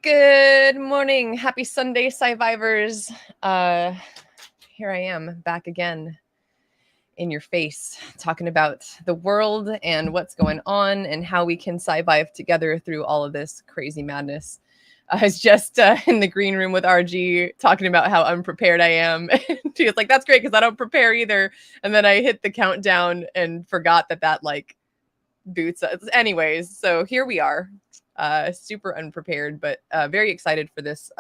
Good morning. Happy Sunday, SciVivors. Here I am back again in your face, talking about the world and what's going on and how we can sci-vive together through all of this crazy madness. I was just in the green room with RG talking about how unprepared I am. And she was like, that's great because I don't prepare either. And then I hit the countdown and forgot that like boots us. Anyways, so here we are. Super unprepared, but very excited for this.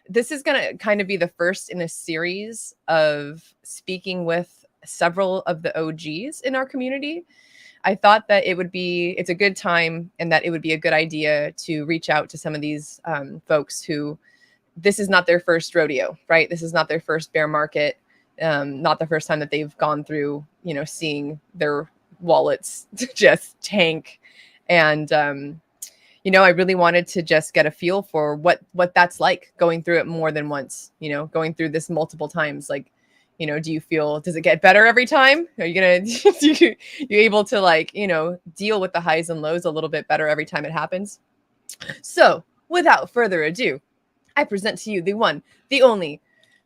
This is going to kind of be the first in a series of speaking with several of the OGs in our community. I thought that it's a good time and that it would be a good idea to reach out to some of these folks who this is not their first rodeo, right? This is not their first bear market. Not the first time that they've gone through, seeing their wallets just tank. And, I really wanted to just get a feel for what that's like going through it more than once, going through this multiple times. Like, does it get better every time? Are you going to, you able to deal with the highs and lows a little bit better every time it happens? So without further ado, I present to you the one, the only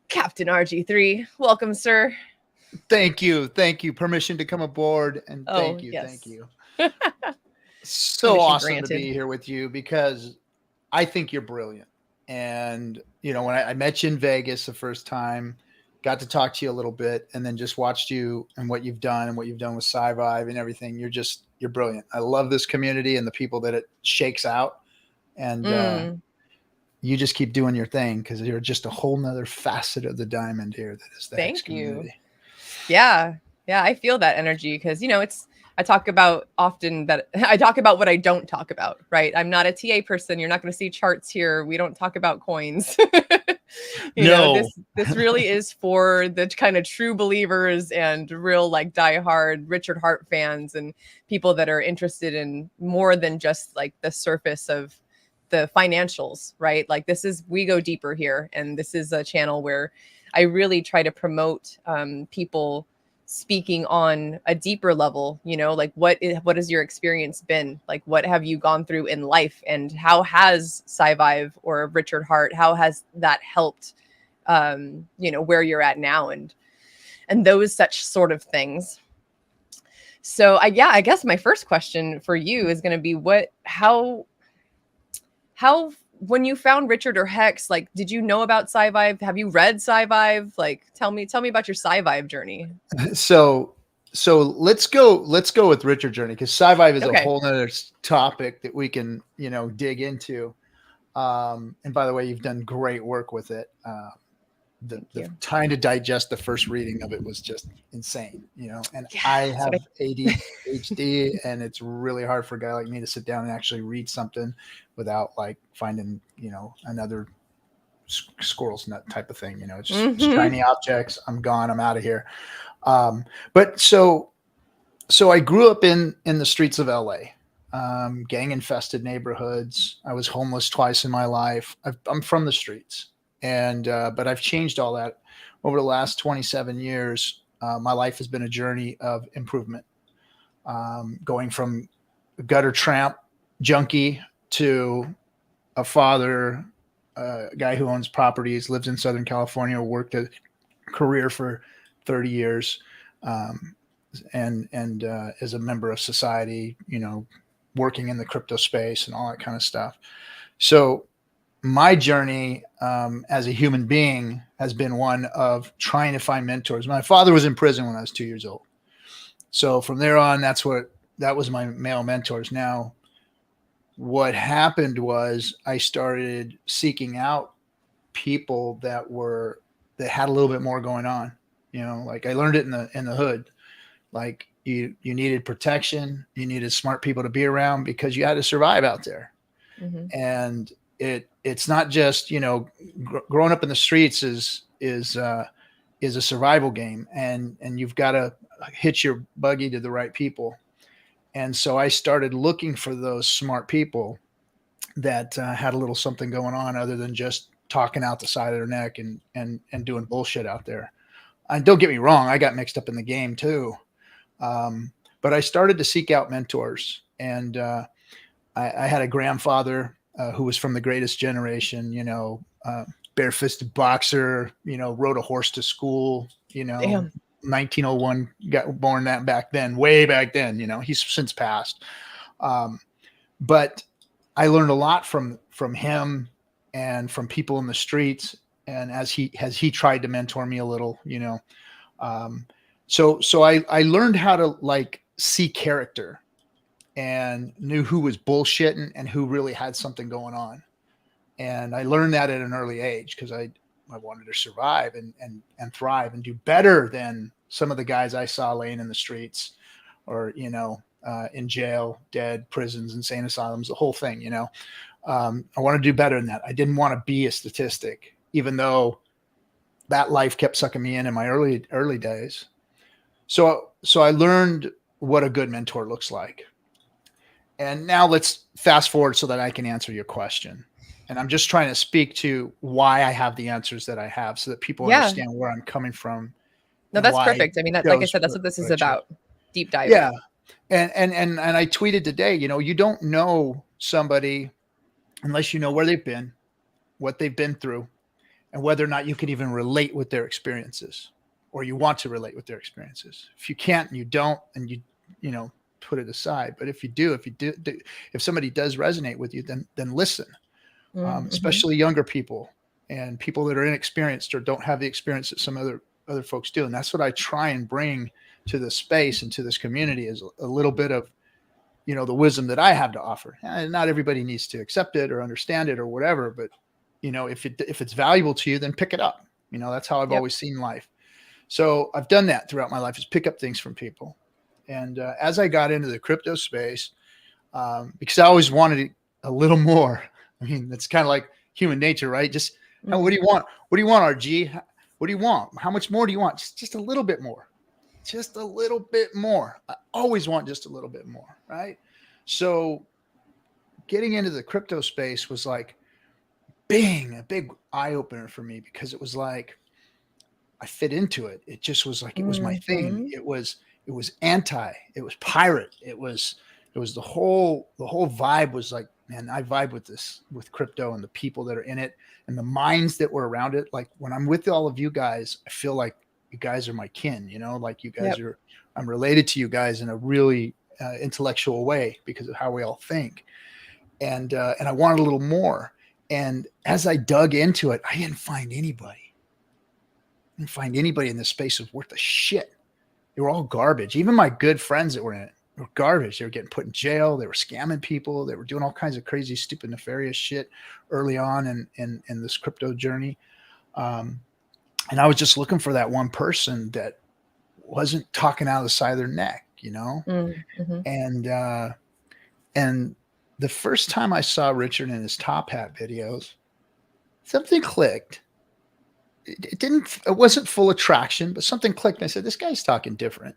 Captain RG3. Welcome, sir. Thank you. Permission to come aboard. And thank you. Yes. Thank you. So Permission awesome granted. to be here with you because I think you're brilliant. And, when I met you in Vegas the first time, got to talk to you a little bit and then just watched you and what you've done with SciVivor and everything. You're brilliant. I love this community and the people that it shakes out. And you just keep doing your thing because you're just a whole nother facet of the diamond here. That is the Hex community. Yeah, I feel that energy because, I talk about often that I talk about what I don't talk about, right? I'm not a TA person. You're not going to see charts here. We don't talk about coins. This really is for the kind of true believers and real like diehard Richard Hart fans and people that are interested in more than just like the surface of the financials, right? Like we go deeper here. And this is a channel where I really try to promote people speaking on a deeper level, like what has your experience been? Like, what have you gone through in life and how has SciVive or Richard Hart, how has that helped, where you're at now and those such sort of things. So I guess my first question for you is going to be how when you found Richard or Hex, like, did you know about SciVive? Have you read SciVive? Like, tell me about your SciVive journey. So let's go with Richard journey because SciVive is a whole other topic that we can, dig into. And by the way, you've done great work with it. The time to digest the first reading of it was just insane, and I have ADHD and it's really hard for a guy like me to sit down and actually read something without like finding, another squirrel's nut type of thing. It's just shiny objects. I'm gone. I'm out of here. But so I grew up in the streets of LA, gang infested neighborhoods. I was homeless twice in my life. I'm from the streets. And, but I've changed all that over the last 27 years. My life has been a journey of improvement, going from gutter tramp junkie to a father, a guy who owns properties, lives in Southern California, worked a career for 30 years, and is a member of society, working in the crypto space and all that kind of stuff. So, my journey as a human being has been one of trying to find mentors. My father was in prison when I was 2 years old. So from there on, that was my male mentors. Now, what happened was I started seeking out people that had a little bit more going on. Like I learned it in the hood. Like you needed protection, you needed smart people to be around because you had to survive out there. Mm-hmm. And it's not just, growing up in the streets is a survival game and you've got to hitch your buggy to the right people. And so I started looking for those smart people that had a little something going on other than just talking out the side of their neck and doing bullshit out there. And don't get me wrong, I got mixed up in the game too. But I started to seek out mentors and I had a grandfather who was from the greatest generation, bare-fisted boxer, rode a horse to school, Damn. 1901, got born that back then, way back then, he's since passed. But I learned a lot from him and from people in the streets. And as he tried to mentor me a little, so I learned how to like see character and knew who was bullshitting and who really had something going on. And I learned that at an early age because I wanted to survive and thrive and do better than some of the guys I saw laying in the streets or, in jail, dead, prisons, insane asylums, the whole thing, I want to do better than that. I didn't want to be a statistic, even though that life kept sucking me in my early days. So I learned what a good mentor looks like. And now let's fast forward so that I can answer your question. And I'm just trying to speak to why I have the answers that I have so that people understand where I'm coming from. No, that's perfect. I mean, like I said, that's what this is about. Deep diving. Yeah. And I tweeted today, you don't know somebody unless you know where they've been, what they've been through, and whether or not you can even relate with their experiences or you want to relate with their experiences. If you can't and you don't, and you put it aside. But if you do, if somebody does resonate with you, then listen, especially younger people and people that are inexperienced or don't have the experience that some other folks do. And that's what I try and bring to this space and to this community is a little bit of, the wisdom that I have to offer. And not everybody needs to accept it or understand it or whatever, but if it's valuable to you, then pick it up. That's how I've always seen life. So I've done that throughout my life is pick up things from people. And as I got into the crypto space, because I always wanted a little more. I mean, that's kind of like human nature, right? Just what do you want? What do you want, RG? What do you want? How much more do you want? Just a little bit more. Just a little bit more. I always want just a little bit more, right? So getting into the crypto space was like, bang, a big eye opener for me because it was like I fit into it. It just was like it was my thing. It was anti. It was pirate. It was the whole vibe was like, man, I vibe with crypto and the people that are in it and the minds that were around it. Like when I'm with all of you guys, I feel like you guys are my kin. Like you guys are. I'm related to you guys in a really intellectual way because of how we all think. And I wanted a little more. And as I dug into it, I didn't find anybody. I didn't find anybody in this space was worth a shit. They were all garbage. Even my good friends that were in it were garbage. They were getting put in jail. They were scamming people. They were doing all kinds of crazy, stupid, nefarious shit early on in this crypto journey. And I was just looking for that one person that wasn't talking out of the side of their neck, And the first time I saw Richard in his Top Hat videos, something clicked. It wasn't full attraction, but something clicked. And I said, this guy's talking different,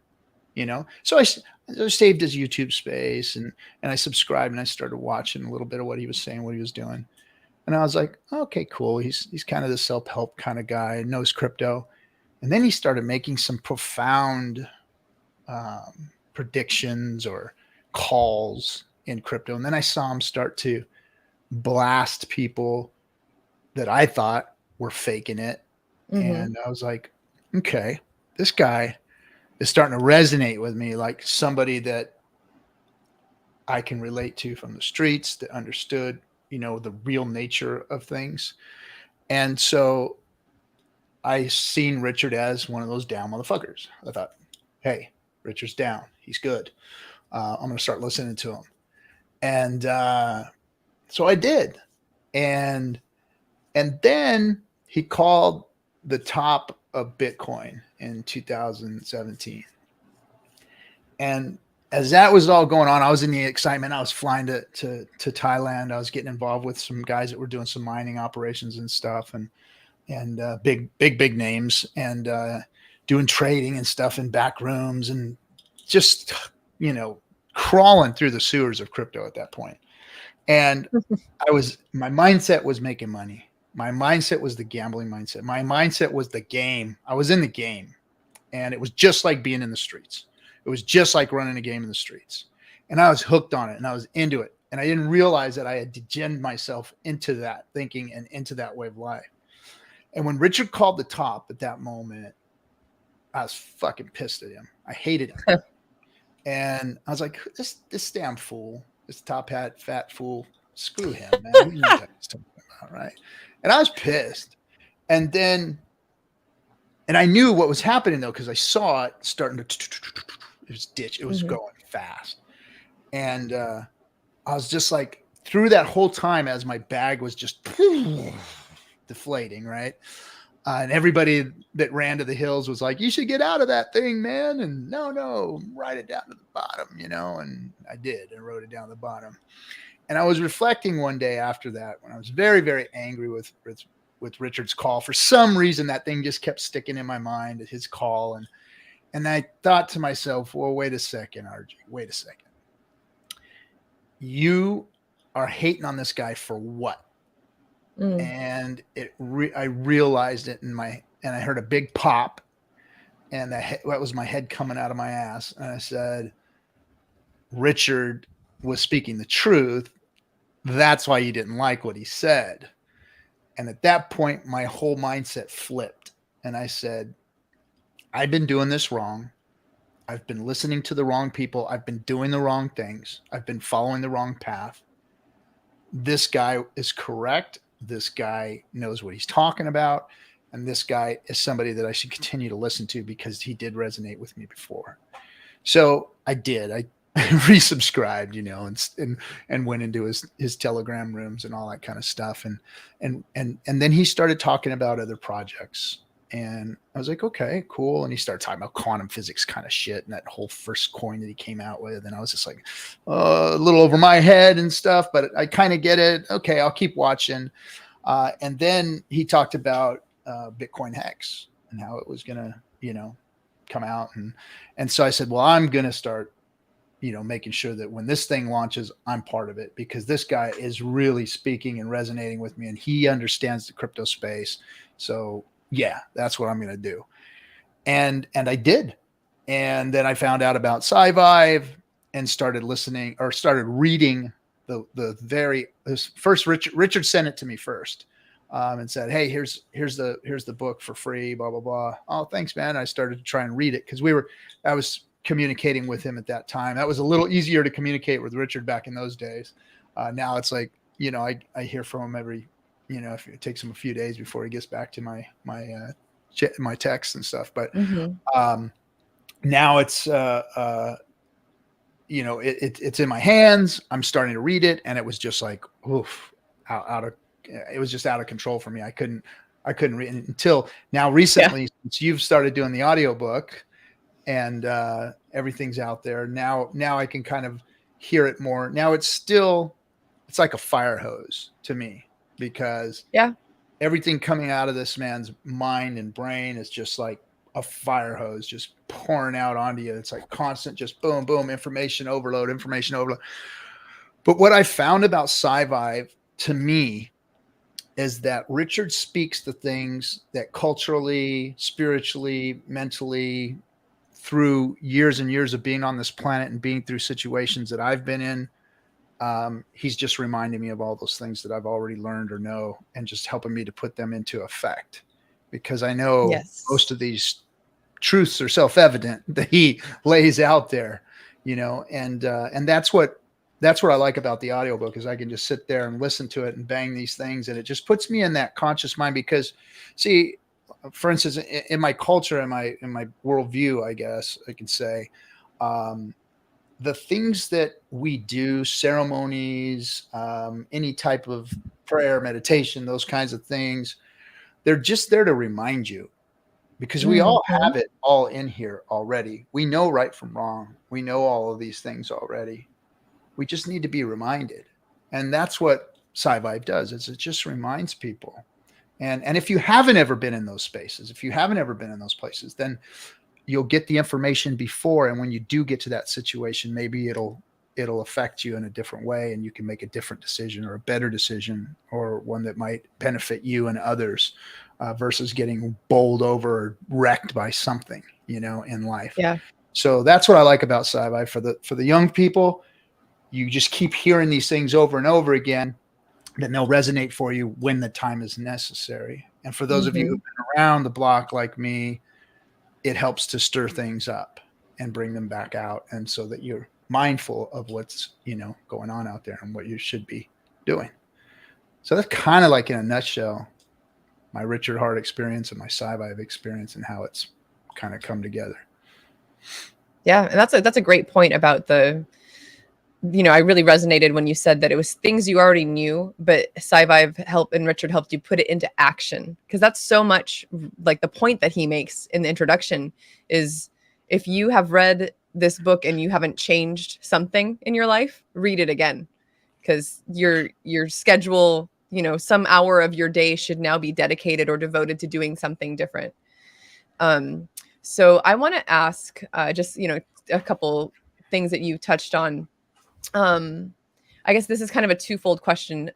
So I saved his YouTube space and I subscribed and I started watching a little bit of what he was saying, what he was doing. And I was like, okay, cool. He's kind of the self-help kind of guy, knows crypto. And then he started making some profound predictions or calls in crypto. And then I saw him start to blast people that I thought were faking it. And I was like, okay, this guy is starting to resonate with me like somebody that I can relate to from the streets that understood, the real nature of things. And so I seen Richard as one of those down motherfuckers. I thought, hey, Richard's down. He's good. I'm going to start listening to him. And so I did. And then he called the top of Bitcoin in 2017. And as that was all going on, I was in the excitement. I was flying to Thailand. I was getting involved with some guys that were doing some mining operations and stuff and big names and doing trading and stuff in back rooms and just, crawling through the sewers of crypto at that point. And my mindset was making money. My mindset was the gambling mindset. My mindset was the game. I was in the game and it was just like being in the streets. It was just like running a game in the streets. And I was hooked on it and I was into it. And I didn't realize that I had degenerated myself into that thinking and into that way of life. And when Richard called the top at that moment, I was fucking pissed at him. I hated him. And I was like, this damn fool, this top hat, fat fool, screw him, man. He knows what he's talking about, right? And I was pissed. And then, and I knew what was happening though, because I saw it starting to, it was ditch. It was going fast. And I was just like, through that whole time as my bag was just deflating, right? And everybody that ran to the hills was like, you should get out of that thing, man. And no, write it down to the bottom, you know? And I did. I wrote it down to the bottom. And I was reflecting one day after that when I was very, very angry with Richard's call. For some reason, that thing just kept sticking in my mind, his call. And I thought to myself, well, wait a second, RG, wait a second. You are hating on this guy for what? And I realized it and I heard a big pop, and that was my head coming out of my ass. And I said, Richard was speaking the truth. That's why you didn't like what he said. And at that point, my whole mindset flipped. And I said, I've been doing this wrong. I've been listening to the wrong people. I've been doing the wrong things. I've been following the wrong path. This guy is correct. This guy knows what he's talking about. And this guy is somebody that I should continue to listen to because he did resonate with me before. So I did. I resubscribed, you know, and went into his Telegram rooms and all that kind of stuff. And then he started talking about other projects. And I was like, okay, cool. And he started talking about quantum physics kind of shit and that whole first coin that he came out with. And I was just like, a little over my head and stuff, but I kind of get it. Okay, I'll keep watching. And then he talked about Bitcoin Hex and how it was going to, you know, come out. And so I said, well, I'm going to start, you know, making sure that when this thing launches, I'm part of it because this guy is really speaking and resonating with me and he understands the crypto space. So yeah, that's what I'm going to do. And I did. And then I found out about SciVivor and started listening or started reading the very first. Richard sent it to me first and said, hey, here's the book for free, blah, blah, blah. Oh, thanks, man. I started to try and read it because I was communicating with him at that time. That was a little easier to communicate with Richard back in those days. Now it's like, you know, I hear from him every, you know, if it takes him a few days before he gets back to my texts and stuff. But now it's, you know, it's in my hands. I'm starting to read it. And it was just like, oof, it was just out of control for me. I couldn't read it until now recently, since you've started doing the audiobook and everything's out there. Now I can kind of hear it more. Now it's like a fire hose to me. Because everything coming out of this man's mind and brain is just like a fire hose just pouring out onto you. It's like constant, just boom, boom, information overload. But what I found about SciVivor to me is that Richard speaks the things that culturally, spiritually, mentally, through years and years of being on this planet and being through situations that I've been in. He's just reminding me of all those things that I've already learned or know and just helping me to put them into effect because I know most of these truths are self-evident that he lays out there, you know, and that's what I like about the audiobook is I can just sit there and listen to it and bang these things. And it just puts me in that conscious mind because see, for instance, in my culture, in my worldview, I guess I can say, the things that we do, ceremonies, any type of prayer, meditation, those kinds of things, they're just there to remind you because we all have it all in here already. We know right from wrong. We know all of these things already. We just need to be reminded. And that's what SciVivor does is it just reminds people. And if you haven't ever been in those spaces, if you haven't ever been in those places, then you'll get the information before. And when you do get to that situation, maybe it'll affect you in a different way and you can make a different decision or a better decision or one that might benefit you and others versus getting bowled over or wrecked by something, you know, in life. Yeah. So that's what I like about SciVivor for the young people. you just keep hearing these things over and over again, then they'll resonate for you when the time is necessary. And for those of you who've been around the block like me, it helps to stir things up and bring them back out. And so that you're mindful of what's, going on out there and what you should be doing. So that's kind of like, in a nutshell, my Richard Hart experience and my SciVivor experience and how it's kind of come together. Yeah. And that's a great point about I really resonated when you said that it was things you already knew, but SciVivor and Richard helped you put it into action. Because that's so much like the point that he makes in the introduction is, if you have read this book and you haven't changed something in your life, read it again. Because your schedule, some hour of your day should now be dedicated or devoted to doing something different. So I want to ask just, a couple things that you touched on. I guess this is kind of a twofold question.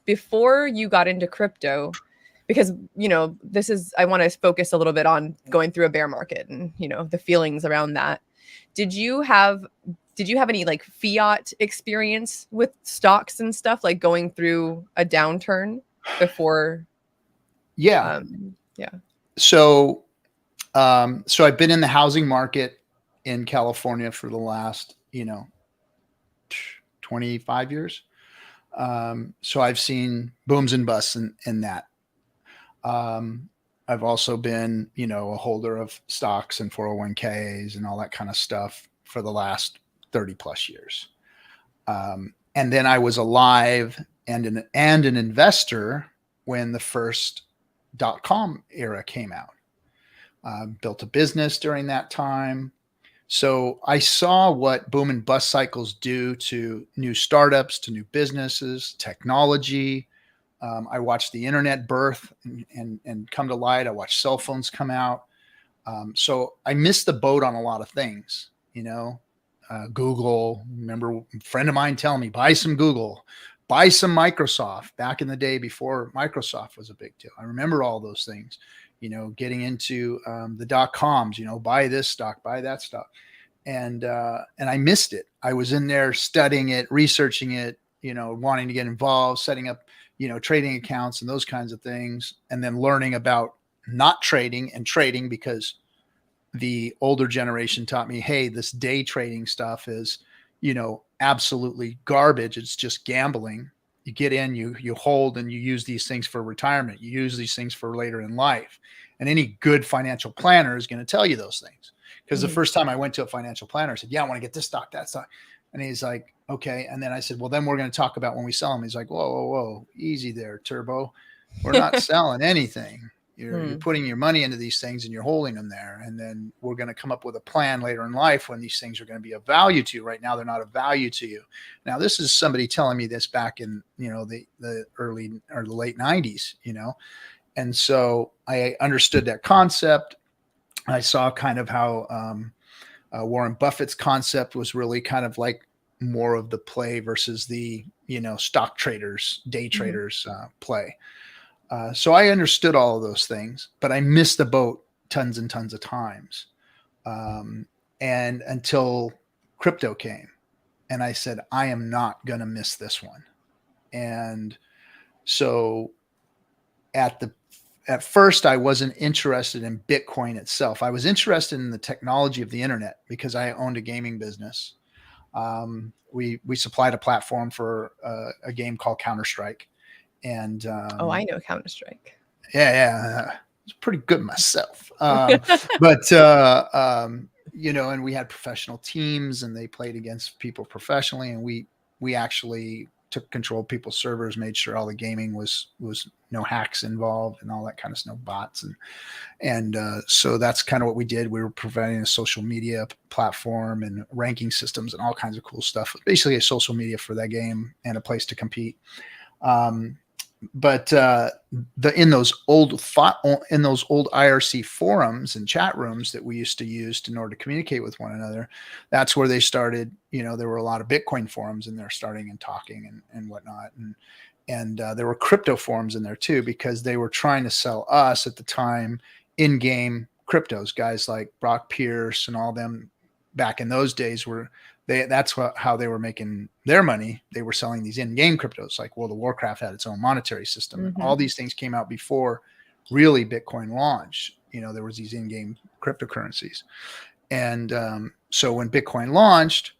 Before you got into crypto, because, I want to focus a little bit on going through a bear market and, the feelings around that. Did you have any like fiat experience with stocks and stuff, like going through a downturn before? Yeah. Yeah. So I've been in the housing market in California for the last, 25 years. So I've seen booms and busts in that. I've also been, a holder of stocks and 401ks and all that kind of stuff for the last 30 plus years. And then I was alive and an investor when the first .com era came out. Built a business during that time. So I saw what boom and bust cycles do to new startups, to new businesses, technology. I watched the internet birth and come to light. I watched cell phones come out. So I missed the boat on a lot of things, Google. Remember a friend of mine telling me, buy some Google, buy some Microsoft back in the day before Microsoft was a big deal. I remember all those things, getting into the .coms, buy this stock, buy that stock. And I missed it. I was in there studying it, researching it, wanting to get involved, setting up, trading accounts and those kinds of things. And then learning about not trading and trading, because the older generation taught me, hey, this day trading stuff is, absolutely garbage. It's just gambling. You get in, you hold, and you use these things for retirement. You use these things for later in life. And any good financial planner is going to tell you those things. Because the first time I went to a financial planner, I said, yeah, I want to get this stock, that stock. And he's like, okay. And then I said, well, then we're going to talk about when we sell them. He's like, whoa, easy there, Turbo. We're not selling anything. You're putting your money into these things and you're holding them there. And then we're going to come up with a plan later in life when these things are going to be of value to you. Right now, they're not of value to you. Now, this is somebody telling me this back in, the early or the late 90s, And so I understood that concept. I saw kind of how Warren Buffett's concept was really kind of like more of the play versus the, stock traders, day traders play. So I understood all of those things, but I missed the boat tons and tons of times. And until crypto came, and I said, I am not going to miss this one. And so at first I wasn't interested in Bitcoin itself. I was interested in the technology of the internet because I owned a gaming business. We supplied a platform for a game called Counter-Strike. And I know Counter-Strike. Yeah, it's pretty good myself. And we had professional teams, and they played against people professionally, and we actually took control of people's servers, made sure all the gaming was no hacks involved and all that kind of stuff, no bots, and so that's kind of what we did. We were providing a social media platform and ranking systems and all kinds of cool stuff. Basically, a social media for that game and a place to compete. But in those old IRC forums and chat rooms that we used to use in order to communicate with one another, that's where they started. There were a lot of Bitcoin forums in there, starting and talking and whatnot, and there were crypto forums in there too, because they were trying to sell us at the time in-game cryptos. Guys like Brock Pierce and all them back in those days That's how they were making their money. They were selling these in-game cryptos, like World of Warcraft had its own monetary system. And all these things came out before really Bitcoin launched. There was these in-game cryptocurrencies. And so when Bitcoin launched,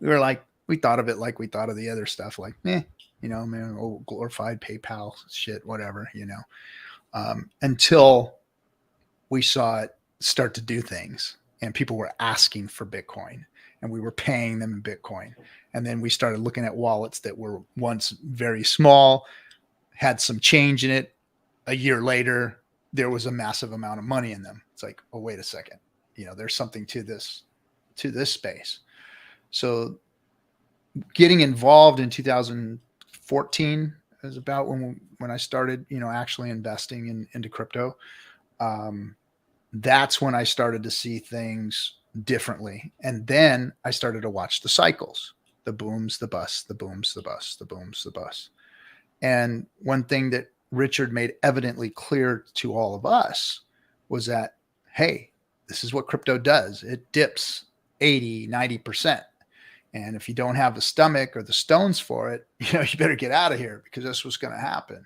we thought of it like we thought of the other stuff, like, old glorified PayPal shit, whatever, until we saw it start to do things and people were asking for Bitcoin and we were paying them in Bitcoin. And then we started looking at wallets that were once very small, had some change in it. A year later, there was a massive amount of money in them. It's like, oh, wait a second. There's something to this space. So getting involved in 2014 is about when I started, actually investing into crypto. That's when I started to see things differently. And then I started to watch the cycles, the booms, the busts, the booms, the busts, the booms, the busts. And one thing that Richard made evidently clear to all of us was that, hey, this is what crypto does. It dips 80, 90%. And if you don't have the stomach or the stones for it, you better get out of here because that's what's going to happen.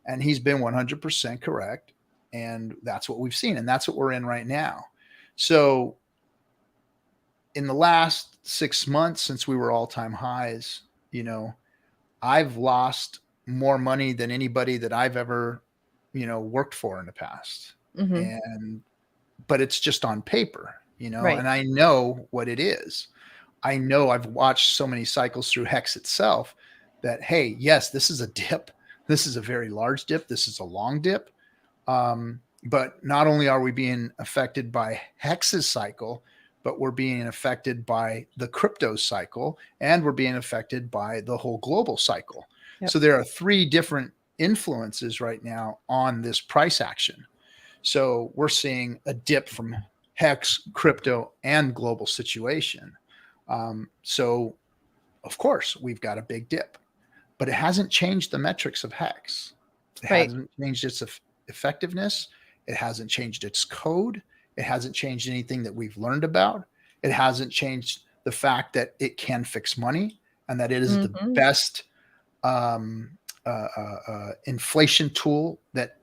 And he's been 100% correct. And that's what we've seen. And that's what we're in right now. So in the last 6 months, since we were all-time highs, I've lost more money than anybody that I've ever, worked for in the past. But it's just on paper, right. And I know what it is. I know I've watched so many cycles through Hex itself that, hey, yes, this is a dip. This is a very large dip. This is a long dip. But not only are we being affected by Hex's cycle, but we're being affected by the crypto cycle, and we're being affected by the whole global cycle. Yep. So there are 3 different influences right now on this price action. So we're seeing a dip from Hex, crypto, and global situation. So of course we've got a big dip, but it hasn't changed the metrics of Hex. It hasn't changed its effectiveness. It hasn't changed its code. It hasn't changed anything that we've learned about. It hasn't changed the fact that it can fix money and that it is the best inflation tool that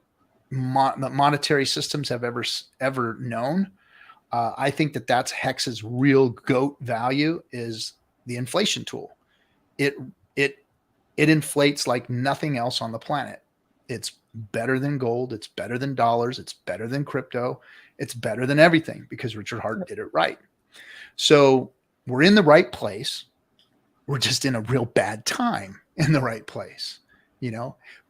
monetary systems have ever known. I think that's Hex's real GOAT value is the inflation tool. It inflates like nothing else on the planet. It's better than gold. It's better than dollars. It's better than crypto. It's better than everything because Richard Hart did it right. So we're in the right place. We're just in a real bad time in the right place,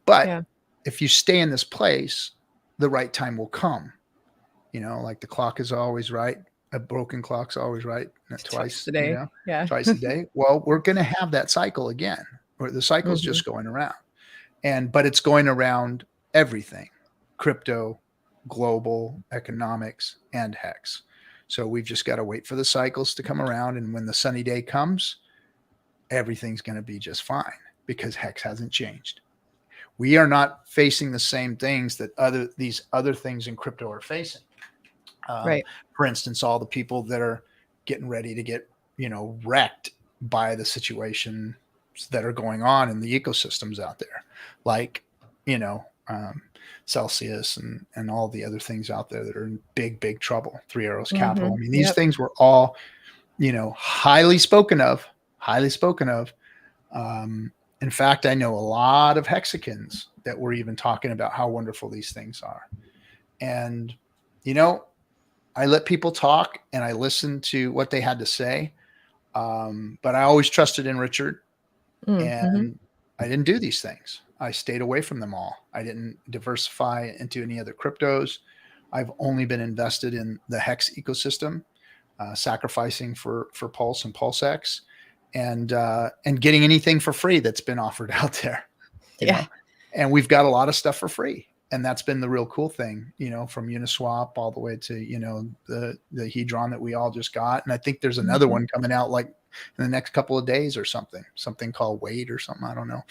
but if you stay in this place, the right time will come, like the clock is always right. A broken clock's always right. Twice a day. Twice a day. Well, we're going to have that cycle again, where the cycle's just going around. But it's going around everything, crypto, global, economics, and Hex. So we've just got to wait for the cycles to come around. And when the sunny day comes, everything's going to be just fine because Hex hasn't changed. We are not facing the same things that these other things in crypto are facing. Right. For instance, all the people that are getting ready to get, wrecked by the situations that are going on in the ecosystems out there, like, Celsius and all the other things out there that are in big, big trouble. 3 Arrows Capital. I mean, these things were all, highly spoken of. In fact, I know a lot of Hexicans that were even talking about how wonderful these things are. And, I let people talk and I listened to what they had to say. But I always trusted in Richard and I didn't do these things. I stayed away from them all. I didn't diversify into any other cryptos. I've only been invested in the Hex ecosystem, sacrificing for Pulse and PulseX, and getting anything for free that's been offered out there. You know? And we've got a lot of stuff for free. And that's been the real cool thing, from Uniswap all the way to, the Hedron that we all just got. And I think there's another one coming out like in the next couple of days or something called Wait or something. I don't know.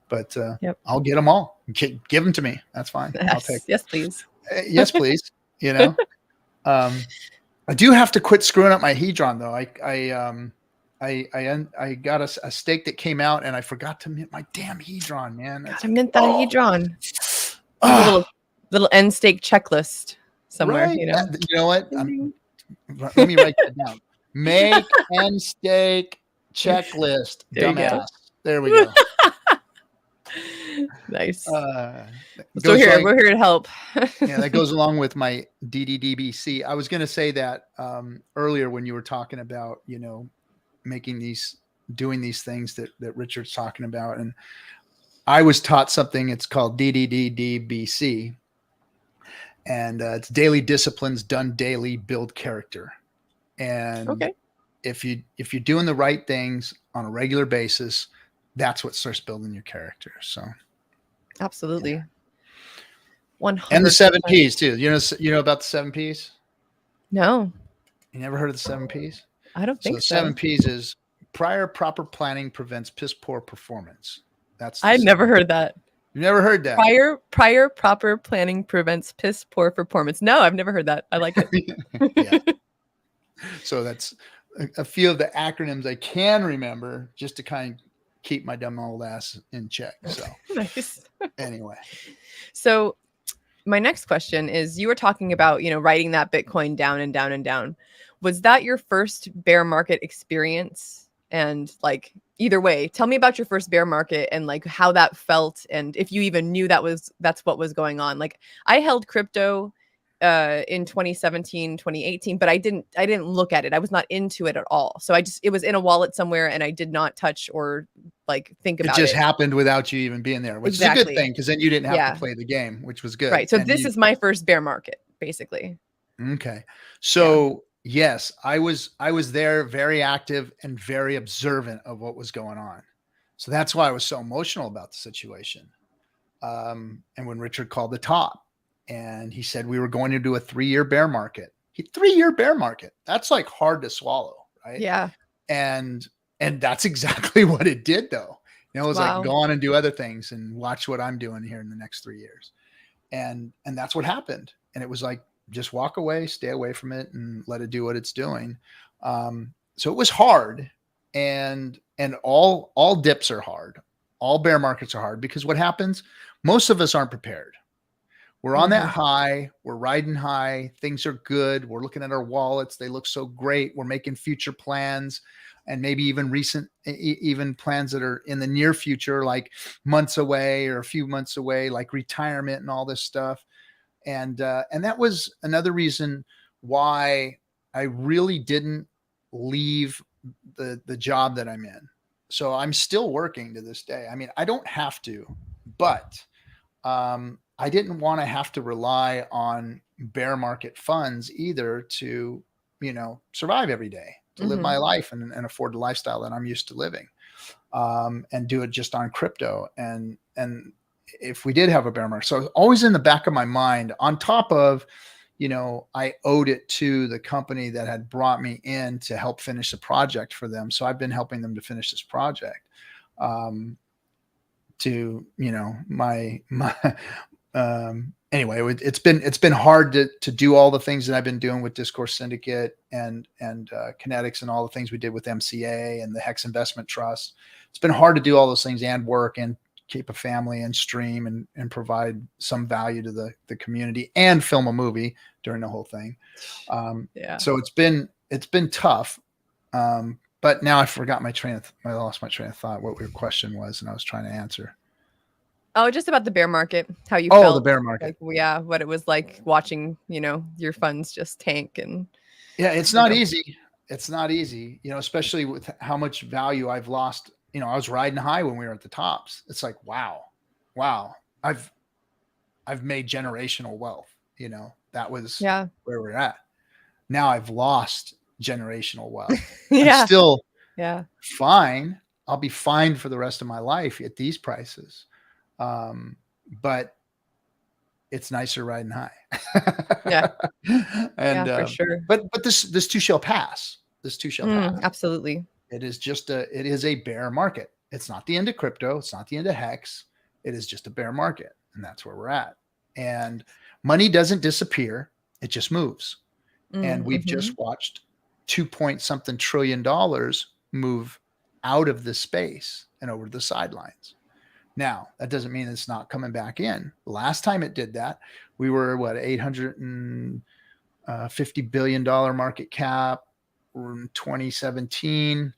But I'll get them all. Give them to me. That's fine. I'll take Yes, please. Yes, please. I do have to quit screwing up my Hedron though. I got a stake that came out, and I forgot to mint my damn hedron, man. Gotta mint that hedron. Have a little end stake checklist somewhere, right? you know. You know what? Let me write that down. Make end stake checklist, dumbass. There we go. Nice. So we're here to help. Yeah, that goes along with my DDDBC. I was going to say that earlier when you were talking about, you know, doing these things that Richard's talking about. And I was taught something, it's called DDDDBC. And it's daily disciplines done daily, build character. And if you're doing the right things on a regular basis, that's what starts building your character. So absolutely. 100%. And the 7 Ps too. You know about the 7 Ps? No. You never heard of the 7 Ps? I don't think so. 7 Ps is prior proper planning prevents piss poor performance. I've never heard that. You never heard that? Prior proper planning prevents piss poor performance. No, I've never heard that. I like it. Yeah. So that's a few of the acronyms I can remember just to kind of keep my dumb old ass in check. So nice. Anyway. So my next question is, you were talking about, you know, writing that Bitcoin down and down and down. Was that your first bear market experience? And like, either way, tell me about your first bear market and like how that felt. And if you even knew that's what was going on. Like, I held crypto in 2017, 2018, but I didn't look at it. I was not into it at all. So it was in a wallet somewhere and I did not touch or like think about it. It just happened without you even being there, which is a good thing, because then you didn't have to play the game, which was good. Right. So this is my first bear market, basically. Okay. So yes, I was there, very active and very observant of what was going on. So that's why I was so emotional about the situation. And when Richard called the top and he said we were going to do a 3-year bear market, 3-year bear market, that's like hard to swallow, right? Yeah. And that's exactly what it did, though. You know, it was like, go on and do other things and watch what I'm doing here in the next 3 years. And that's what happened. And it was like, just walk away, stay away from it and let it do what it's doing. So it was hard, and all dips are hard. All bear markets are hard, because what happens, most of us aren't prepared. We're on that high, we're riding high, things are good. We're looking at our wallets. They look so great. We're making future plans, and maybe even plans that are in the near future, like months away or a few months away, like retirement and all this stuff. And that was another reason why I really didn't leave the job that I'm in. So I'm still working to this day. I mean, I don't have to, but I didn't want to have to rely on bear market funds either to, you know, survive every day, to live my life and afford the lifestyle that I'm used to living, and do it just on crypto. And if we did have a bear market, so always in the back of my mind, on top of, you know, I owed it to the company that had brought me in to help finish the project for them. So I've been helping them to finish this project, to, you know, anyway, it's been hard to do all the things that I've been doing with Discourse Syndicate and Kinetics and all the things we did with MCA and the Hex Investment Trust. It's been hard to do all those things and work and keep a family and stream and provide some value to the community and film a movie during the whole thing. So it's been tough. But now I forgot I lost my train of thought, what your question was, and I was trying to answer. Oh, just about the bear market, how you felt. The bear market. Like, yeah, what it was like watching, you know, your funds just tank. And it's not easy. It's not easy, you know, especially with how much value I've lost. You know, I was riding high when we were at the tops. It's like, wow, I've made generational wealth. You know, that was where we're at. Now I've lost generational wealth. I'm still fine. I'll be fine for the rest of my life at these prices. But it's nicer riding high. And for sure. But this too shall pass. This too shall pass. Absolutely. It is a bear market. It's not the end of crypto. It's not the end of Hex. It is just a bear market. And that's where we're at. And money doesn't disappear. It just moves. And we've just watched $2 point something trillion move out of the space and over the sidelines. Now, that doesn't mean it's not coming back in. Last time it did that, we were what, $850 billion market cap in 2017.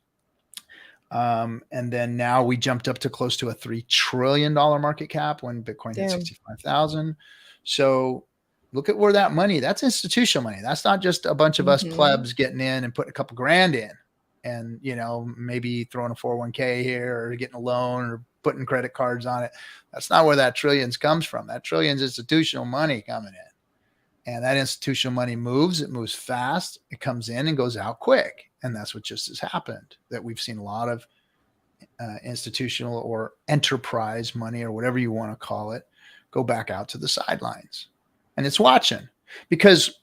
And then now we jumped up to close to a $3 trillion market cap when Bitcoin hit 65,000. So look at where that money, that's institutional money. That's not just a bunch of us plebs getting in and putting a couple grand in and, you know, maybe throwing a 401k here or getting a loan or putting credit cards on it. That's not where that trillions comes from. That trillions institutional money coming in. And that institutional money moves. It moves fast. It comes in and goes out quick. And that's what just has happened, that we've seen a lot of institutional or enterprise money or whatever you want to call it go back out to the sidelines. And it's watching, because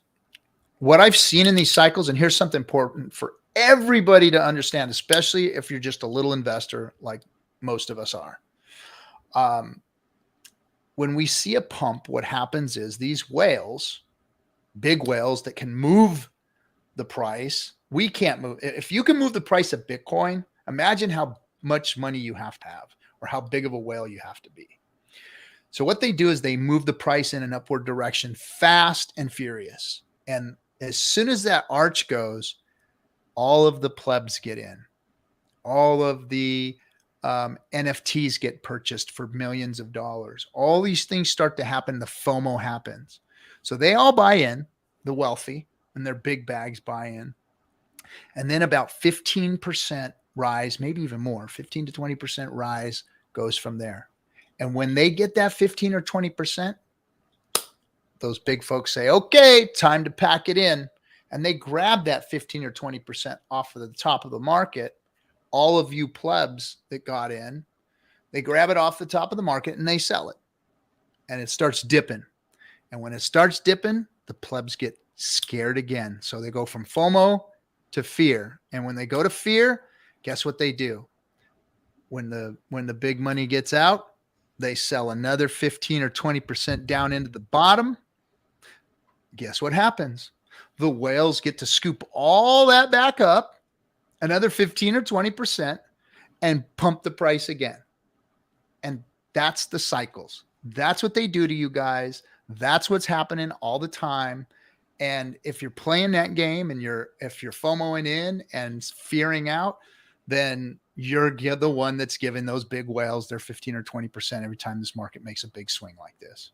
what I've seen in these cycles, and here's something important for everybody to understand, especially if you're just a little investor like most of us are. When we see a pump, what happens is these whales, big whales that can move the price, we can't move. If you can move the price of Bitcoin, imagine how much money you have to have or how big of a whale you have to be. So what they do is they move the price in an upward direction fast and furious. And as soon as that arch goes, all of the plebs get in. All of the NFTs get purchased for millions of dollars. All these things start to happen. The FOMO happens. So they all buy in, the wealthy and their big bags buy in. And then about 15% rise, maybe even more, 15 to 20% rise goes from there. And when they get that 15 or 20%, those big folks say, okay, time to pack it in. And they grab that 15 or 20% off of the top of the market. All of you plebs that got in, they grab it off the top of the market and they sell it. And it starts dipping. And when it starts dipping, the plebs get scared again. So they go from FOMO to fear. And when they go to fear, guess what they do? When the big money gets out, they sell another 15 or 20% down into the bottom. Guess what happens? The whales get to scoop all that back up, another 15 or 20%, and pump the price again. And that's the cycles. That's what they do to you guys. That's what's happening all the time. And if you're playing that game and if you're FOMOing in and fearing out, then you're the one that's giving those big whales their 15 or 20% every time this market makes a big swing like this.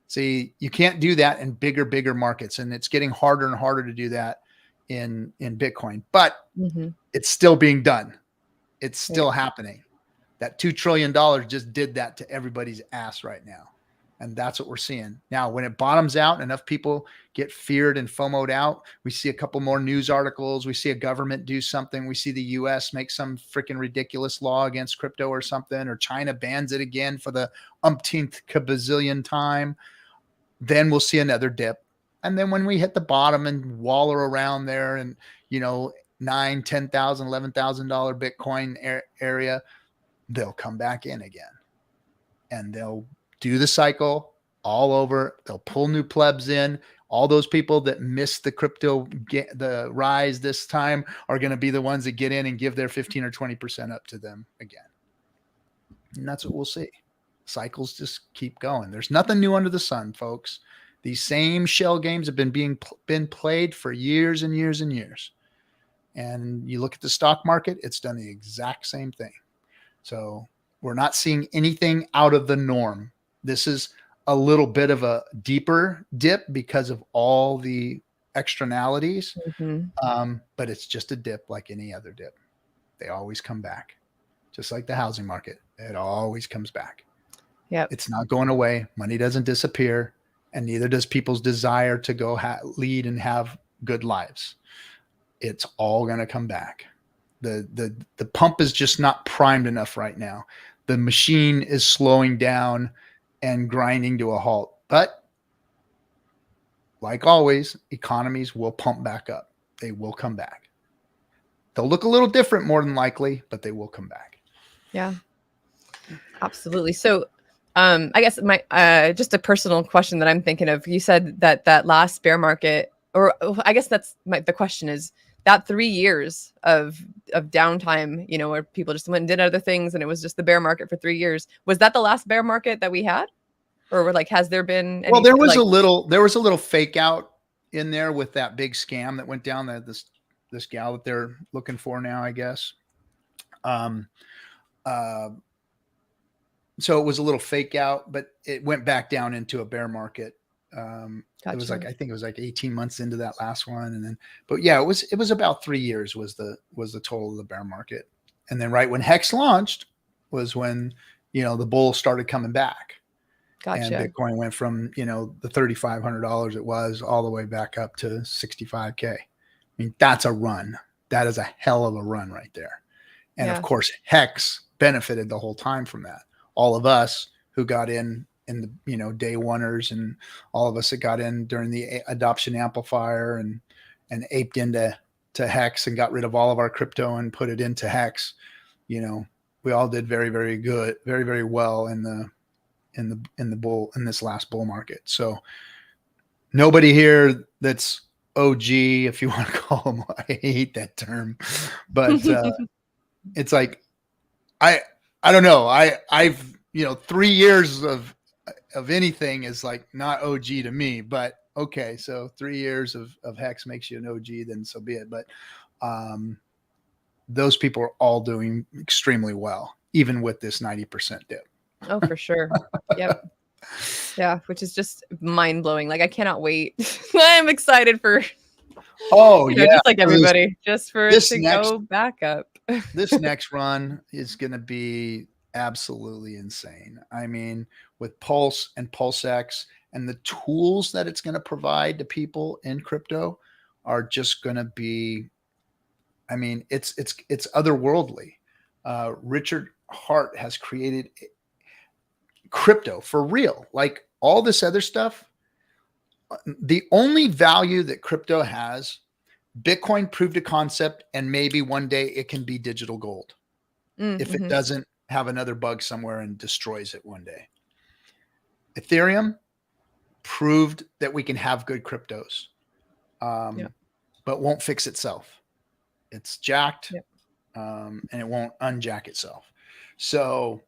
See, you can't do that in bigger markets, and it's getting harder and harder to do that in Bitcoin, but it's still being done. It's still happening. That $2 trillion just did that to everybody's ass right now. And that's what we're seeing. Now, when it bottoms out, enough people get feared and FOMO'd out. We see a couple more news articles. We see a government do something. We see the US make some freaking ridiculous law against crypto or something, or China bans it again for the umpteenth kabazillion time. Then we'll see another dip. And then when we hit the bottom and waller around there and, you know, $9,000, $10,000, $11,000 Bitcoin area, they'll come back in again. And they'll do the cycle all over. They'll pull new plebs in. All those people that missed the crypto, the rise this time, are going to be the ones that get in and give their 15 or 20% up to them again. And that's what we'll see. Cycles just keep going. There's nothing new under the sun, folks. These same shell games have been played for years and years and years. And you look at the stock market, it's done the exact same thing. So we're not seeing anything out of the norm. This is a little bit of a deeper dip because of all the externalities. But it's just a dip like any other dip. They always come back. Just like the housing market. It always comes back. Yeah, It's not going away. Money doesn't disappear, and neither does people's desire to go lead and have good lives. It's all going to come back. The pump is just not primed enough right now. The machine is slowing down and grinding to a halt. But like always, economies will pump back up. They will come back. They'll look a little different more than likely, but they will come back. Yeah, absolutely. So I guess my just a personal question that I'm thinking of. You said that last bear market, or I guess that's the question is, that 3 years of downtime, you know, where people just went and did other things and it was just the bear market for 3 years. Was that the last bear market that we had? Or like, has there been any? Well, there was like, there was a little fake out in there with that big scam that went down, that this gal that they're looking for now, I guess. So it was a little fake out, but it went back down into a bear market. It was like, I think it was like 18 months into that last one. And then, but yeah, it was about 3 years was the total of the bear market. And then right when Hex launched was when, you know, the bull started coming back. Gotcha. And Bitcoin went from, you know, the $3,500 it was all the way back up to 65K. I mean, that's a run. That is a hell of a run right there. And of course, Hex benefited the whole time from that. All of us who got in the, you know, day oneers, and all of us that got in during the adoption amplifier and aped into Hex and got rid of all of our crypto and put it into Hex, you know, we all did very, very good, very, very well in this last bull market. So nobody here that's OG, if you want to call them, I hate that term, but it's like, I don't know. I've, you know, 3 years of anything is like not OG to me, but okay. So 3 years of Hex makes you an OG, then so be it. But those people are all doing extremely well, even with this 90% dip. Oh, for sure. Yep. Yeah, which is just mind blowing. Like, I cannot wait. I'm excited for, just like everybody, just for it to go back up. This next run is going to be absolutely insane. I mean, with Pulse and PulseX and the tools that it's going to provide to people in crypto are just going to be, I mean, it's otherworldly. Richard Hart has created crypto for real. Like all this other stuff, the only value that crypto has, Bitcoin proved a concept, and maybe one day it can be digital gold. If it doesn't have another bug somewhere and destroys it one day. Ethereum proved that we can have good cryptos, but won't fix itself. It's jacked, and it won't unjack itself. So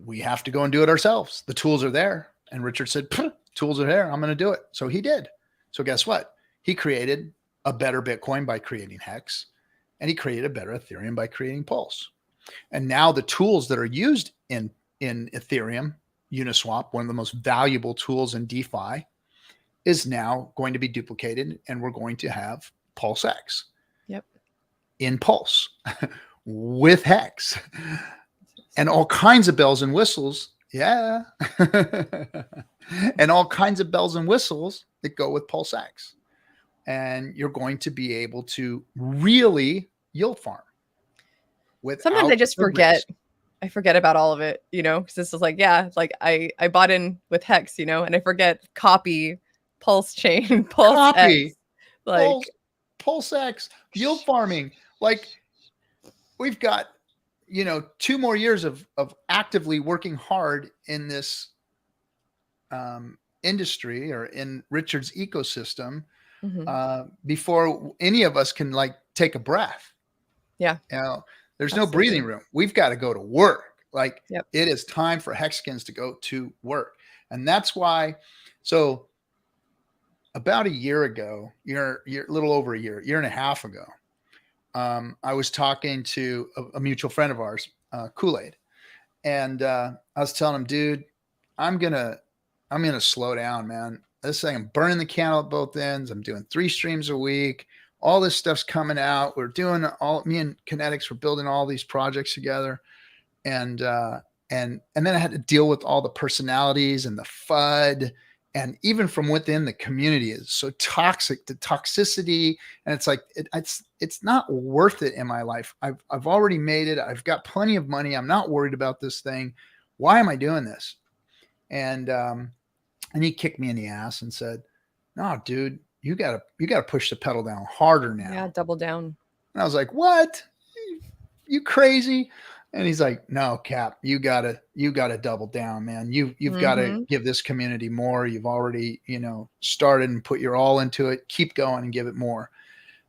we have to go and do it ourselves. The tools are there. And Richard said, tools are there. I'm going to do it. So he did. So guess what? He created a better Bitcoin by creating Hex, and he created a better Ethereum by creating Pulse. And now the tools that are used in Ethereum, Uniswap, one of the most valuable tools in DeFi, is now going to be duplicated, and we're going to have Pulse X in Pulse with Hex and all kinds of bells and whistles. Yeah. And all kinds of bells and whistles that go with Pulse X. And you're going to be able to really yield farm. Sometimes I just forget. I forget about all of it, you know, because this is like, like I bought in with Hex, you know, and I forget copy, Pulse chain, Pulse X. Like Pulse X, yield farming. Like we've got, you know, 2 more years of actively working hard in this industry or in Richard's ecosystem before any of us can like take a breath. Yeah. You know, there's no breathing room. We've got to go to work. Like it is time for Hexkins to go to work. And that's why, so about a year ago, a little over a year and a half ago, I was talking to a mutual friend of ours, Kool-Aid. And I was telling him, dude, I'm going to slow down, man. This thing, I'm burning the candle at both ends. I'm doing 3 streams a week. All this stuff's coming out. We're doing me and Kinetics, we're building all these projects together. And then I had to deal with all the personalities and the FUD, and even from within the community is so toxic, the toxicity. And it's like, it's not worth it in my life. I've already made it. I've got plenty of money. I'm not worried about this thing. Why am I doing this? And he kicked me in the ass and said, no, dude, you gotta push the pedal down harder now. Yeah. Double down. And I was like, what? You crazy? And he's like, no, Cap, you gotta double down, man. You've got to give this community more. You've already, you know, started and put your all into it. Keep going and give it more.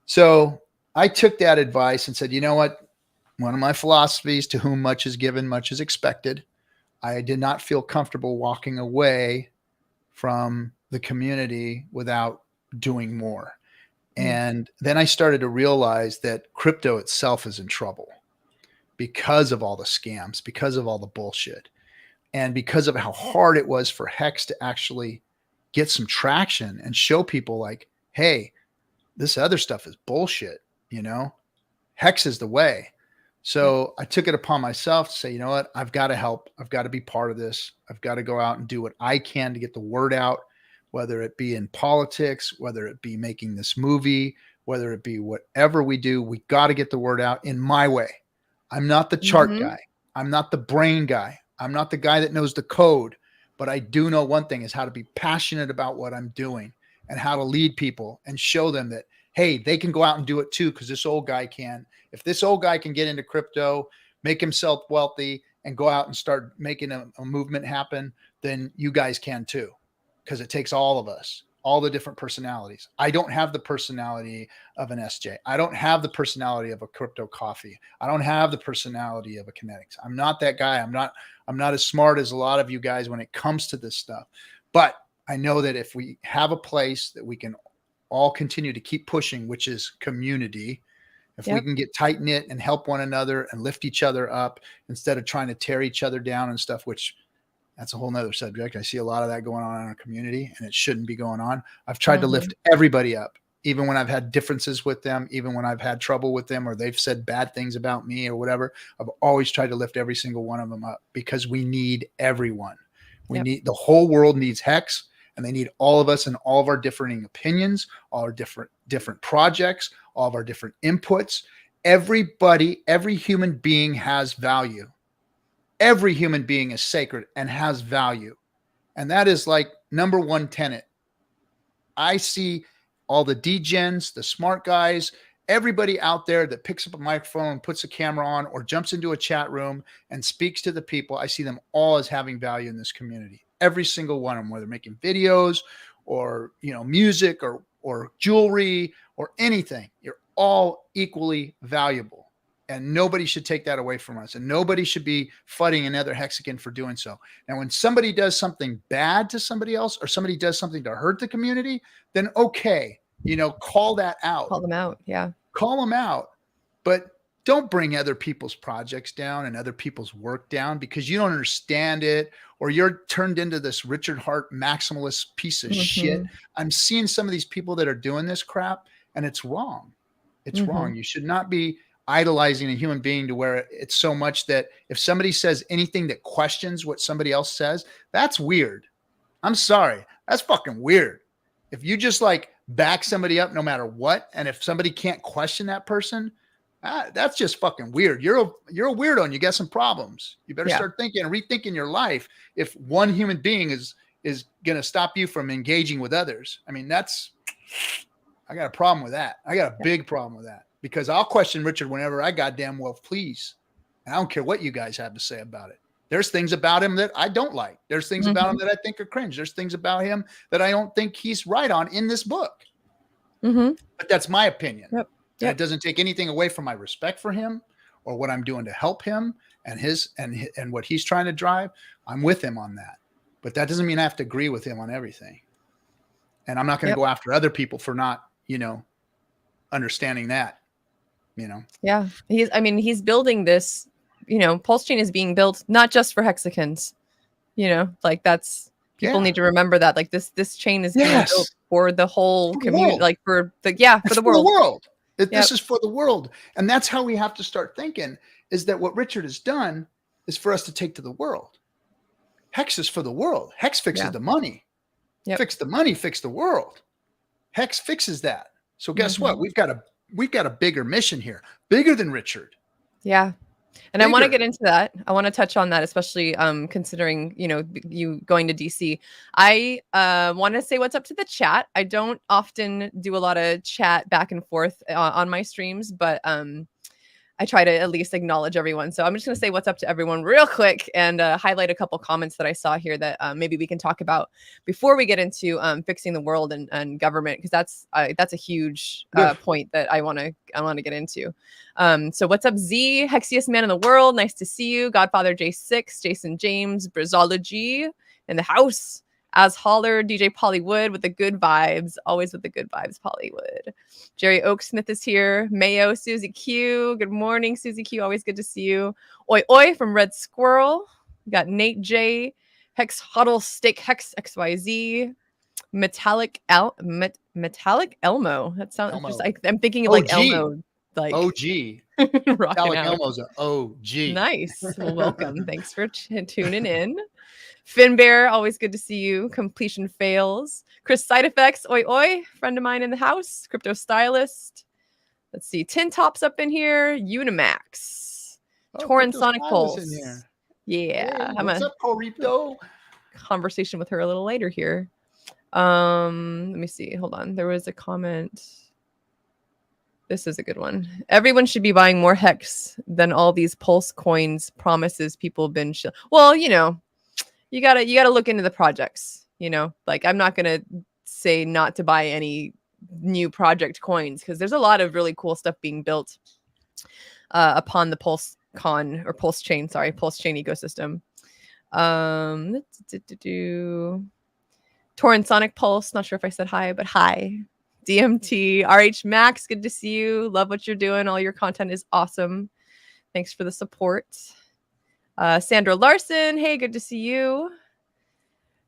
So I took that advice and said, you know what? One of my philosophies, to whom much is given, much is expected. I did not feel comfortable walking away from the community without doing more. And then I started to realize that crypto itself is in trouble because of all the scams, because of all the bullshit, and because of how hard it was for Hex to actually get some traction and show people like, hey, this other stuff is bullshit, Hex is the way. So I took it upon myself to say, you know what, I've got to help. I've got to be part of this. I've got to go out and do what I can to get the word out, whether it be in politics, whether it be making this movie, whether it be whatever we do, we got to get the word out in my way. I'm not the chart guy. I'm not the brain guy. I'm not the guy that knows the code, but I do know one thing is how to be passionate about what I'm doing and how to lead people and show them that, hey, they can go out and do it too, because this old guy can. If this old guy can get into crypto, make himself wealthy, and go out and start making a movement happen, then you guys can too, because it takes all of us, all the different personalities. I don't have the personality of an SJ. I don't have the personality of a crypto coffee. I don't have the personality of a Kinetics. I'm not that guy. I'm not as smart as a lot of you guys when it comes to this stuff. But I know that if we have a place that we can all continue to keep pushing, which is community, if we can get tight knit and help one another and lift each other up instead of trying to tear each other down and stuff, which that's a whole nother subject. I see a lot of that going on in our community, and it shouldn't be going on. I've tried to lift everybody up, even when I've had differences with them, even when I've had trouble with them, or they've said bad things about me or whatever. I've always tried to lift every single one of them up, because we need everyone. We need, the whole world needs Hex, and they need all of us and all of our differing opinions, all our different projects, all of our different inputs. Everybody, every human being has value. Every human being is sacred and has value. And that is like number one tenet. I see all the degens, the smart guys, everybody out there that picks up a microphone, puts a camera on, or jumps into a chat room and speaks to the people. I see them all as having value in this community. Every single one of them, whether making videos or, music or jewelry or anything, you're all equally valuable. And nobody should take that away from us. And nobody should be fighting another Hexagon for doing so. Now, when somebody does something bad to somebody else, or somebody does something to hurt the community, then okay, call that out. Call them out. Yeah. Call them out. But don't bring other people's projects down and other people's work down because you don't understand it, or you're turned into this Richard Hart maximalist piece of shit. I'm seeing some of these people that are doing this crap, and it's wrong. It's wrong. You should not be idolizing a human being to where it's so much that if somebody says anything that questions what somebody else says, that's weird. I'm sorry. That's fucking weird. If you just like back somebody up no matter what, and if somebody can't question that person, that's just fucking weird. You're a weirdo and you got some problems. You better start thinking and rethinking your life if one human being is going to stop you from engaging with others. I mean, I got a problem with that. I got a big problem with that, because I'll question Richard whenever I goddamn well please. And I don't care what you guys have to say about it. There's things about him that I don't like. There's things about him that I think are cringe. There's things about him that I don't think he's right on in this book. But that's my opinion. And it doesn't take anything away from my respect for him or what I'm doing to help him and what he's trying to drive. I'm with him on that. But that doesn't mean I have to agree with him on everything. And I'm not going to go after other people for not, understanding that, Yeah. He's building this, Pulse Chain is being built not just for Hexagons, like that's, people need to remember that, like this chain is being built for the whole community, like for the world. This is for the world. And that's how we have to start thinking, is that what Richard has done is for us to take to the world. Hex is for the world. Hex fixes the money. Fix the money, fix the world. Hex fixes that. So guess what? We've got a bigger mission here, bigger than Richard. Yeah. And bigger. I want to get into that. I want to touch on that, especially considering, you going to DC. I want to say what's up to the chat. I don't often do a lot of chat back and forth on my streams, but I I try to at least acknowledge everyone. So I'm just going to say what's up to everyone real quick and highlight a couple comments that I saw here that maybe we can talk about before we get into fixing the world and government, because that's a huge point that I want to get into. So what's up, Z? Hexiest man in the world. Nice to see you. Godfather J6, Jason James, Brizology in the house. As Holler, DJ Pollywood with the good vibes. Always with the good vibes, Pollywood. Jerry Oaksmith is here. Mayo, Susie Q. Good morning, Susie Q. Always good to see you. Oi Oi from Red Squirrel. We got Nate J. Hex Huddle Steak Hex XYZ. Metallic Elmo. That sounds Elmo. just like I'm thinking of like OG. Elmo. Like OG. rocking out. Elmo's an OG. Nice. Well, welcome. Thanks for tuning in. Finbear, always good to see you. Completion fails. Chris Side Effects, oi oi, friend of mine in the house. Crypto Stylist. Let's see. Tin Tops up in here. Unimax. Torrent Sonic Pulse. In here. Yeah. Hey, what's up, Corrito? Conversation with her a little later here. Let me see. Hold on. There was a comment. This is a good one. Everyone should be buying more Hex than all these Pulse coins promises people have been. Well, you know. You gotta look into the projects, you know, like I'm not gonna say not to buy any new project coins because there's a lot of really cool stuff being built upon the Pulse chain ecosystem. Torrent Sonic Pulse, not sure if I said hi, but hi. DMT, RH Max, good to see you. Love what you're doing. All your content is awesome. Thanks for the support. Sandra Larson, hey, good to see you.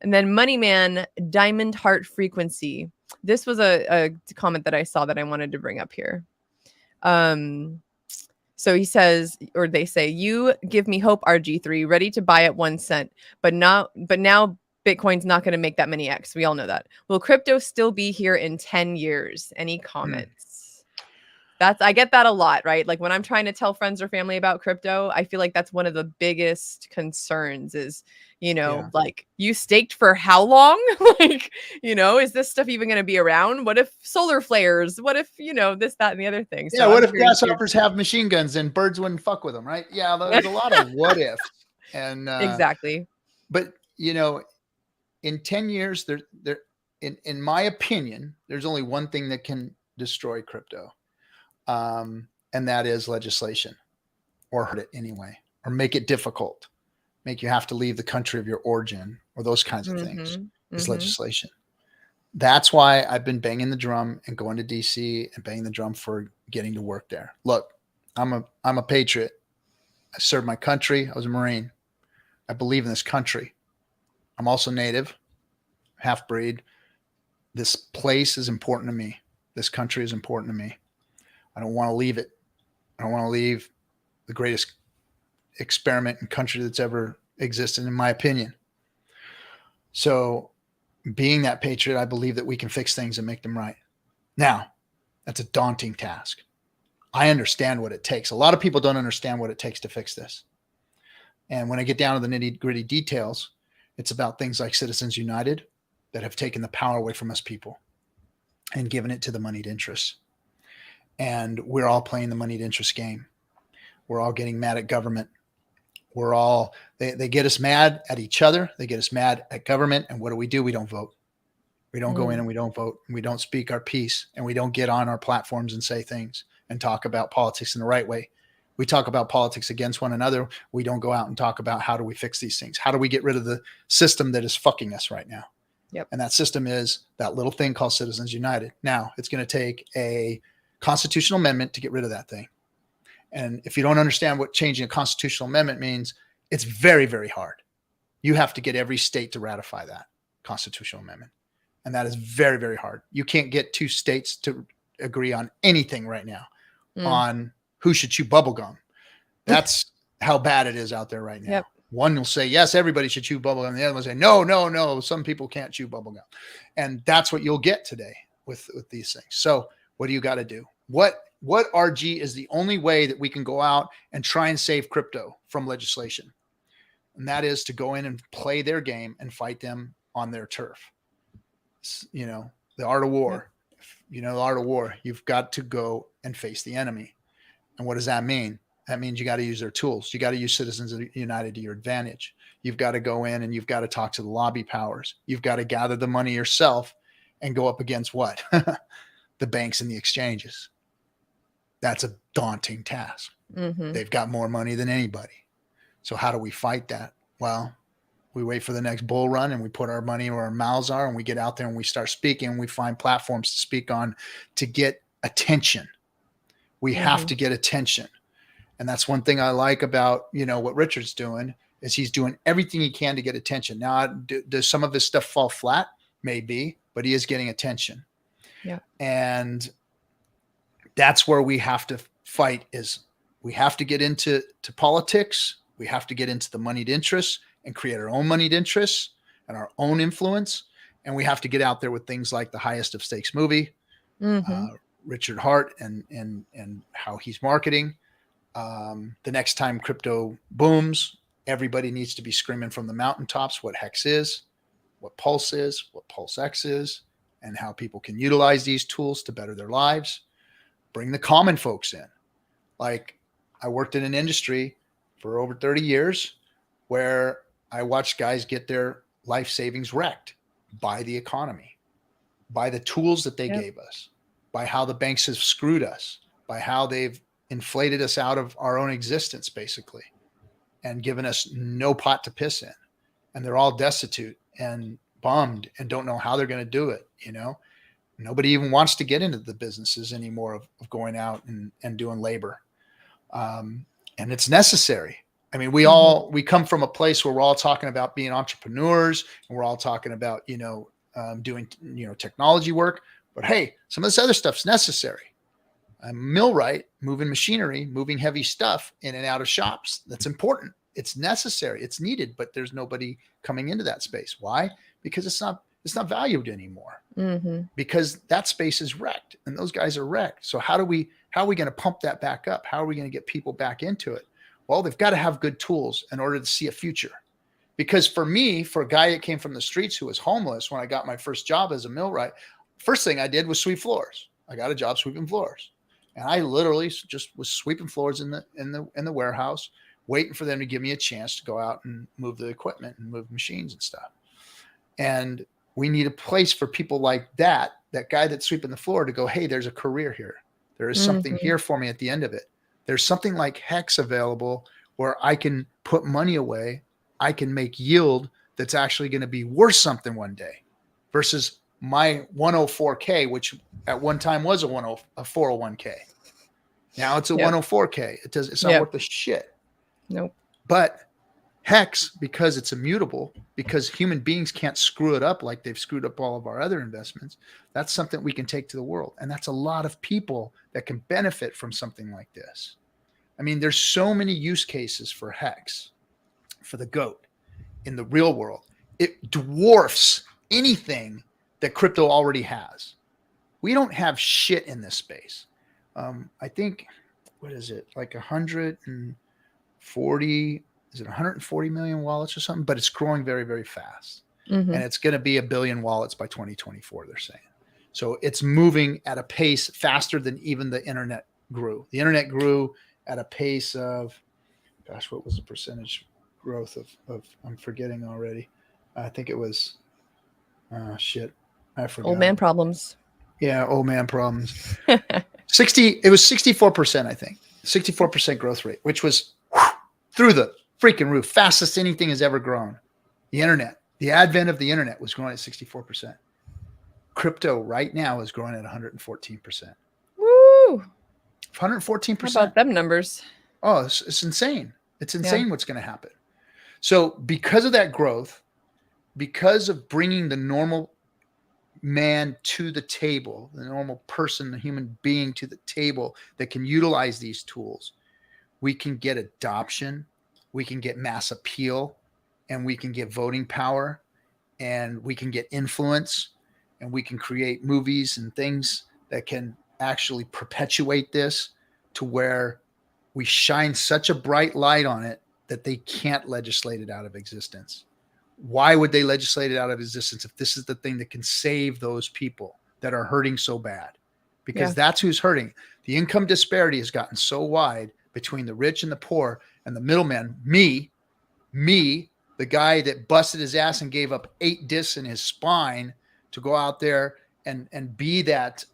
And then Moneyman, Diamond Heart Frequency. This was a comment that I saw that I wanted to bring up here. So he says, or they say, you give me hope, RG3, ready to buy at 1 cent, but now Bitcoin's not going to make that many X. We all know that. Will crypto still be here in 10 years? Any comments? I get that a lot, right? Like when I'm trying to tell friends or family about crypto, I feel like that's one of the biggest concerns is, you know, like you staked for how long? Like, you know, is this stuff even going to be around? What if solar flares? What if, you know, this, that, and the other thing? So what if grasshoppers have machine guns and birds wouldn't fuck with them, right? Yeah, there's a lot of what ifs. And exactly. But, you know, in 10 years, in my opinion, there's only one thing that can destroy crypto. And that is legislation, or hurt it anyway, or make it difficult, make you have to leave the country of your origin, or those kinds of things is legislation. That's why I've been banging the drum and going to DC and banging the drum for getting to work there. Look, I'm a patriot. I served my country. I was a Marine. I believe in this country. I'm also Native, half breed. This place is important to me. This country is important to me. I don't want to leave it. I don't want to leave the greatest experiment in country that's ever existed, in my opinion. So being that patriot, I believe that we can fix things and make them right. Now, that's a daunting task. I understand what it takes. A lot of people don't understand what it takes to fix this. And when I get down to the nitty-gritty details, it's about things like Citizens United that have taken the power away from us people and given it to the moneyed interests. And we're all playing the moneyed interest game. We're all getting mad at government. They get us mad at each other. They get us mad at government. And what do? We don't vote. We don't go in and we don't vote. And we don't speak our piece. And we don't get on our platforms and say things and talk about politics in the right way. We talk about politics against one another. We don't go out and talk about how do we fix these things? How do we get rid of the system that is fucking us right now? Yep. And that system is that little thing called Citizens United. Now, it's going to take a constitutional amendment to get rid of that thing. And if you don't understand what changing a constitutional amendment means, it's very, very hard. You have to get every state to ratify that constitutional amendment. And that is very, very hard. You can't get 2 states to agree on anything right now on who should chew bubblegum. That's how bad it is out there right now. Yep. One will say, yes, everybody should chew bubblegum. The other will say, no, some people can't chew bubblegum. And that's what you'll get today with these things. So what do you got to do? What RG is the only way that we can go out and try and save crypto from legislation? And that is to go in and play their game and fight them on their turf. You know, the art of war. If you know the art of war, you've got to go and face the enemy. And what does that mean? That means you got to use their tools. You got to use Citizens United to your advantage. You've got to go in and you've got to talk to the lobby powers. You've got to gather the money yourself and go up against what? The banks and the exchanges. That's a daunting task. Mm-hmm. They've got more money than anybody. So how do we fight that? Well, we wait for the next bull run and we put our money where our mouths are and we get out there and we start speaking and we find platforms to speak on to get attention. We have to get attention. And that's one thing I like about, what Richard's doing is he's doing everything he can to get attention. Now, does some of his stuff fall flat? Maybe, but he is getting attention. Yeah. And that's where we have to fight is we have to get into politics. We have to get into the moneyed interests and create our own moneyed interests and our own influence. And we have to get out there with things like the Highest of Stakes movie, Richard Hart and how he's marketing. The next time crypto booms, everybody needs to be screaming from the mountaintops what Hex is, what Pulse is, what Pulse X is, and how people can utilize these tools to better their lives. Bring the common folks in. Like I worked in an industry for over 30 years where I watched guys get their life savings wrecked by the economy, by the tools that they gave us, by how the banks have screwed us, by how they've inflated us out of our own existence, basically, and given us no pot to piss in. And they're all destitute and bummed and don't know how they're going to do it. Nobody even wants to get into the businesses anymore of going out and doing labor. And it's necessary. I mean, we come from a place where we're all talking about being entrepreneurs and we're all talking about, doing, technology work, but hey, some of this other stuff's necessary. I'm millwright, moving machinery, moving heavy stuff in and out of shops. That's important. It's necessary. It's needed, but there's nobody coming into that space. Why? Because it's not valued anymore because that space is wrecked and those guys are wrecked. So how are we going to pump that back up? How are we going to get people back into it? Well, they've got to have good tools in order to see a future. Because for me, for a guy that came from the streets who was homeless, when I got my first job as a millwright, first thing I did was sweep floors. I got a job sweeping floors. And I literally just was sweeping floors in the warehouse, waiting for them to give me a chance to go out and move the equipment and move machines and stuff. And we need a place for people like that guy that's sweeping the floor to go, hey, there's a career here. There is something here for me at the end of it. There's something like Hex available where I can put money away. I can make yield that's actually going to be worth something one day versus my 104K, which at one time was a 401k. Now it's a 104K. It's not worth the shit. Nope. But Hex, because it's immutable, because human beings can't screw it up like they've screwed up all of our other investments, that's something we can take to the world. And that's a lot of people that can benefit from something like this. I mean, there's so many use cases for Hex, for the GOAT in the real world. It dwarfs anything that crypto already has. We don't have shit in this space. I think, what is it? Like 140, is it 140 million wallets or something? But it's growing very, very fast. And it's going to be 1 billion wallets by 2024, they're saying. So it's moving at a pace faster than even the internet grew. The internet grew at a pace of, gosh, what was the percentage growth of I'm forgetting already. I think it was, shit. I forgot. Old man problems. Yeah, old man problems. It was 64%, I think. 64% growth rate, which was through the freaking roof. Fastest anything has ever grown. The internet, the advent of the internet was growing at 64%. Crypto right now is growing at 114%. Woo! 114%. How about them numbers? Oh, it's insane. It's insane what's going to happen. So because of that growth, because of bringing the normal man to the table, the normal person, the human being to the table that can utilize these tools, we can get adoption, we can get mass appeal, and we can get voting power, and we can get influence, and we can create movies and things that can actually perpetuate this to where we shine such a bright light on it that they can't legislate it out of existence. Why would they legislate it out of existence if this is the thing that can save those people that are hurting so bad? Because that's who's hurting. The income disparity has gotten so wide between the rich and the poor and the middleman, me, the guy that busted his ass and gave up 8 discs in his spine to go out there and be that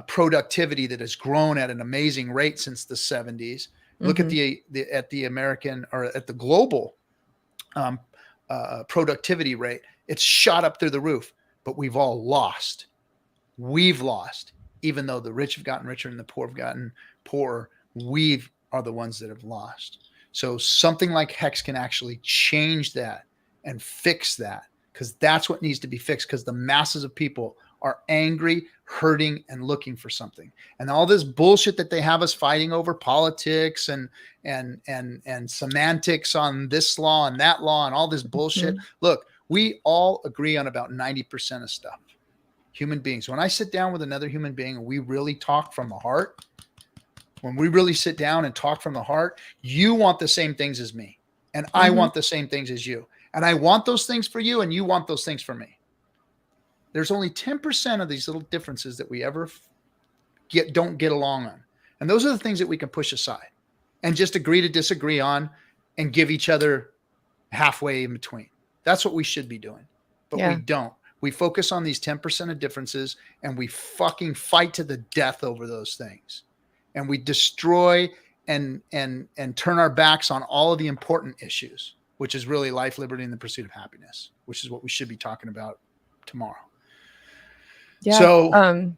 productivity that has grown at an amazing rate since the 70s. Look at the American or at the global productivity rate. It's shot up through the roof, but we've all lost. We've lost, even though the rich have gotten richer and the poor have gotten poorer. We are the ones that have lost. So something like Hex can actually change that and fix that, because that's what needs to be fixed, because the masses of people are angry, hurting, and looking for something. And all this bullshit that they have us fighting over, politics and semantics on this law and that law and all this bullshit. Look, we all agree on about 90% of stuff. Human beings. When I sit down with another human being and we really talk from the heart, when we really sit down and talk from the heart, you want the same things as me. And I want the same things as you. And I want those things for you, and you want those things for me. There's only 10% of these little differences that we ever don't get along on. And those are the things that we can push aside and just agree to disagree on and give each other halfway in between. That's what we should be doing. But we don't. We focus on these 10% of differences, and we fucking fight to the death over those things. And we destroy and turn our backs on all of the important issues, which is really life, liberty, and the pursuit of happiness, which is what we should be talking about tomorrow. Yeah. So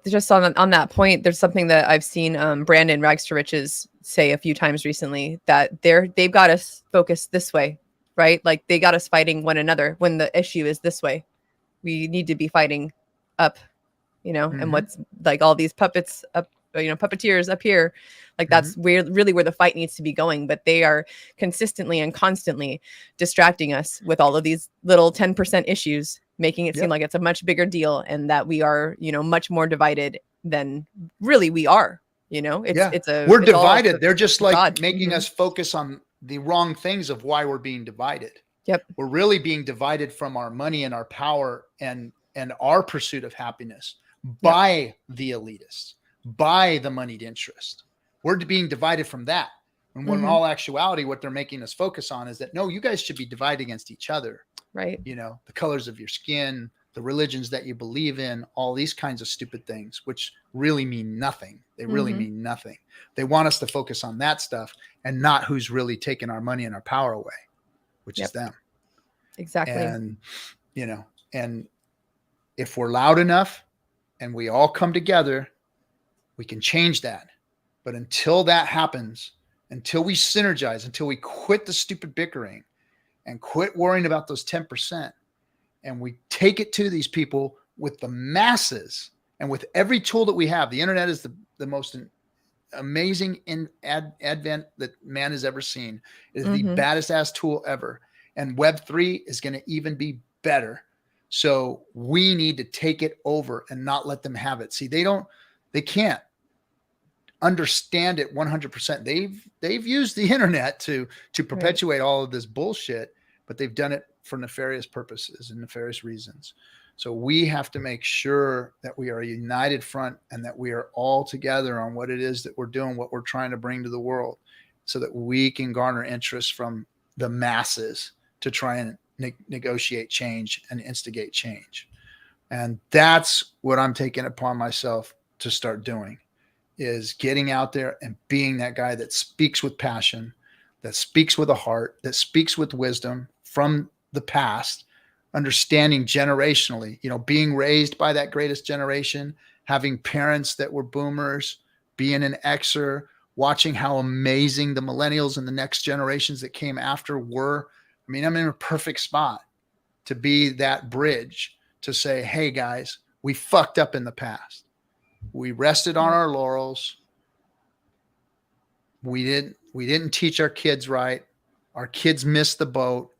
just on that point, there's something that I've seen Brandon Rags to Riches say a few times recently, that they've got us focused this way, right? Like they got us fighting one another when the issue is this way. We need to be fighting up, and what's like all these puppets up, puppeteers up here, like that's really where the fight needs to be going. But they are consistently and constantly distracting us with all of these little 10% issues, making it seem like it's a much bigger deal, and that we are, much more divided than really we are. We're divided. They're just like making us focus on the wrong things of why we're being divided. Yep. We're really being divided from our money and our power and our pursuit of happiness by the elitists, by the moneyed interest. We're being divided from that. And when in all actuality, what they're making us focus on is that, no, you guys should be divided against each other. Right. The colors of your skin, the religions that you believe in, all these kinds of stupid things, which really mean nothing. They really mean nothing. They want us to focus on that stuff and not who's really taking our money and our power away, which is them. Exactly. And, and if we're loud enough and we all come together, we can change that. But until that happens, until we synergize, until we quit the stupid bickering and quit worrying about those 10%, and we take it to these people with the masses and with every tool that we have. The internet is the most amazing advent that man has ever seen. It is the baddest ass tool ever. And Web3 is going to even be better. So we need to take it over and not let them have it. See, they can't understand it 100%. They've used the internet to perpetuate all of this bullshit, but they've done it for nefarious purposes and nefarious reasons. So we have to make sure that we are a united front and that we are all together on what it is that we're doing, what we're trying to bring to the world, so that we can garner interest from the masses to try and negotiate change and instigate change. And that's what I'm taking upon myself to start doing, is getting out there and being that guy that speaks with passion, that speaks with a heart, that speaks with wisdom from the past, understanding generationally, being raised by that greatest generation, having parents that were boomers, being an Xer, watching how amazing the millennials and the next generations that came after were. I mean, I'm in a perfect spot to be that bridge to say, hey guys, we fucked up in the past. We rested on our laurels. We didn't teach our kids right. Our kids missed the boat.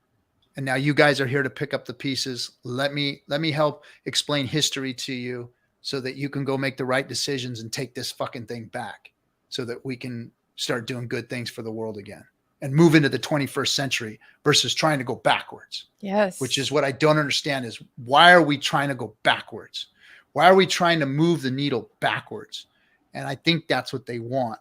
And now you guys are here to pick up the pieces. Let me help explain history to you so that you can go make the right decisions and take this fucking thing back, so that we can start doing good things for the world again and move into the 21st century versus trying to go backwards. Yes. Which is what I don't understand, is why are we trying to go backwards? Why are we trying to move the needle backwards? And I think that's what they want.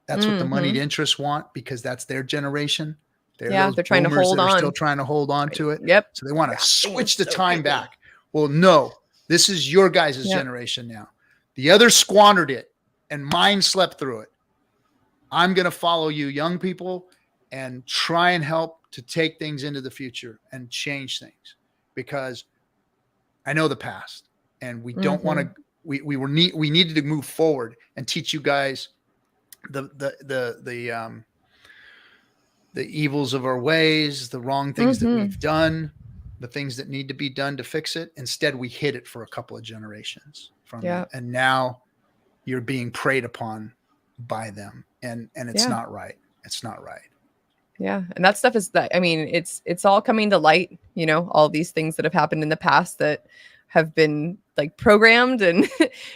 That's what the moneyed interests want, because that's their generation. They're trying to hold on. Still trying to hold on to it. Yep. So they want to switch the time back. Well, no, this is your guys' generation now. The others squandered it and mine slept through it. I'm going to follow you young people and try and help to take things into the future and change things, because I know the past and we don't want to, we needed to move forward and teach you guys the evils of our ways, the wrong things that we've done, the things that need to be done to fix it. Instead, we hid it for a couple of generations from them. And now you're being preyed upon by them. And it's not right. It's not right. Yeah. And that stuff is that, I mean, it's all coming to light, you know, all these things that have happened in the past that have been like programmed and,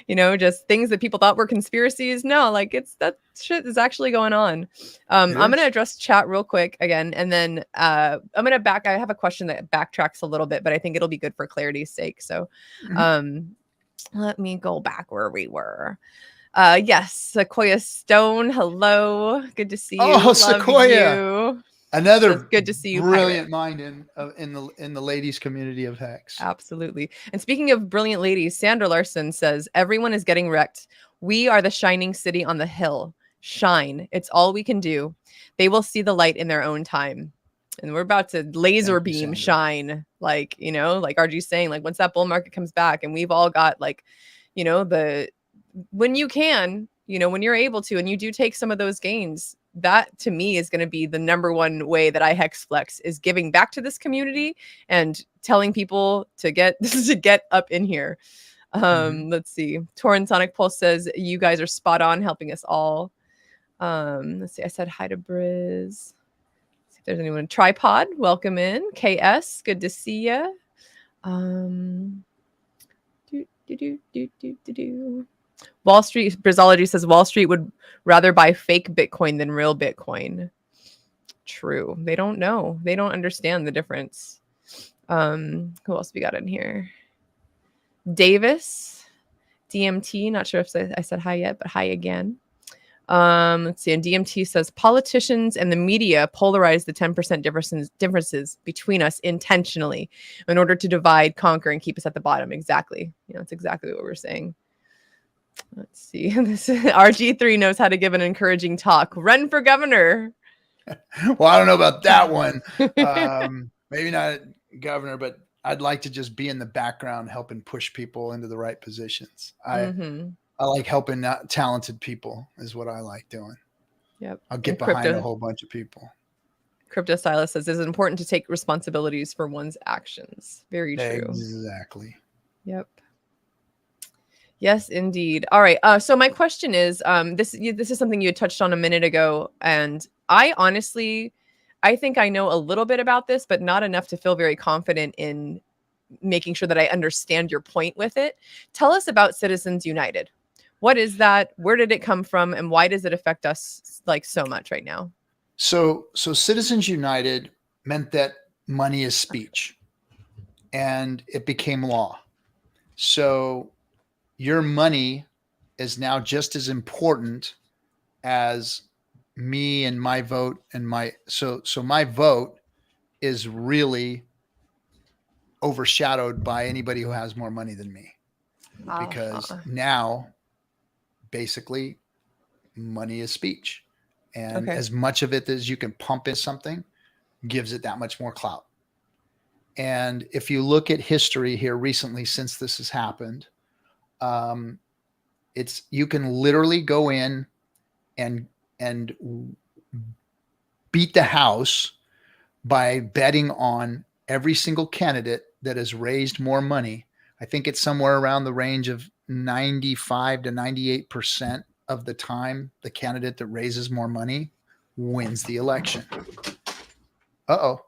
you know, just things that people thought were conspiracies. No, like that shit is actually going on. I'm going to address chat real quick again. And then I have a question that backtracks a little bit, but I think it'll be good for clarity's sake. So let me go back where we were. Yes, Sequoia Stone. Hello. Good to see you. Oh, Sequoia. You. Another good to see you. Brilliant mind in the ladies community of Hex. Absolutely. And speaking of brilliant ladies, Sandra Larson says, everyone is getting wrecked. We are the shining city on the hill. Shine. It's all we can do. They will see the light in their own time. And we're about to laser beam shine. Like, you know, like RG's saying, like once that bull market comes back and we've all got like, you know, when you can, you know, when you're able to, and you do take some of those gains, that to me is going to be the number one way that I hex flex, is giving back to this community and telling people to get up in here. Let's see. Torrent Sonic Pulse says, you guys are spot on, helping us all. Let's see. I said hi to Briz. See if there's anyone. Tripod, welcome in. KS, good to see you. Wall Street Brizology says Wall Street would rather buy fake Bitcoin than real Bitcoin. True. They don't know. They don't understand the difference. Who else we got in here? Davis, DMT. Not sure if I said hi yet, but hi again. Let's see. And DMT says politicians and the media polarize the 10% differences between us intentionally in order to divide, conquer, and keep us at the bottom. Exactly. You know, that's exactly what we're saying. Let's see. This RG3 knows how to give an encouraging talk. Run for governor. Well, I don't know about that one. Maybe not governor, but I'd like to just be in the background helping push people into the right positions. I like helping talented people is what I like doing. Yep. I'll get behind a whole bunch of people. Crypto Silas says it's important to take responsibilities for one's actions. Very true. Exactly. Yep. Yes, indeed. All right. So my question is, this is something you had touched on a minute ago, and I think I know a little bit about this, but not enough to feel very confident in making sure that I understand your point with it. Tell us about Citizens United. What is that? Where did it come from? And why does it affect us like so much right now? So Citizens United meant that money is speech, and it became law. So your money is now just as important as me and my vote and so my vote is really overshadowed by anybody who has more money than me, because now basically money is speech, and as much of it as you can pump in something gives it that much more clout. And if you look at history here recently, since this has happened, you can literally go in and beat the house by betting on every single candidate that has raised more money. I think it's somewhere around the range of 95 to 98% of the time, the candidate that raises more money wins the election. Uh-oh.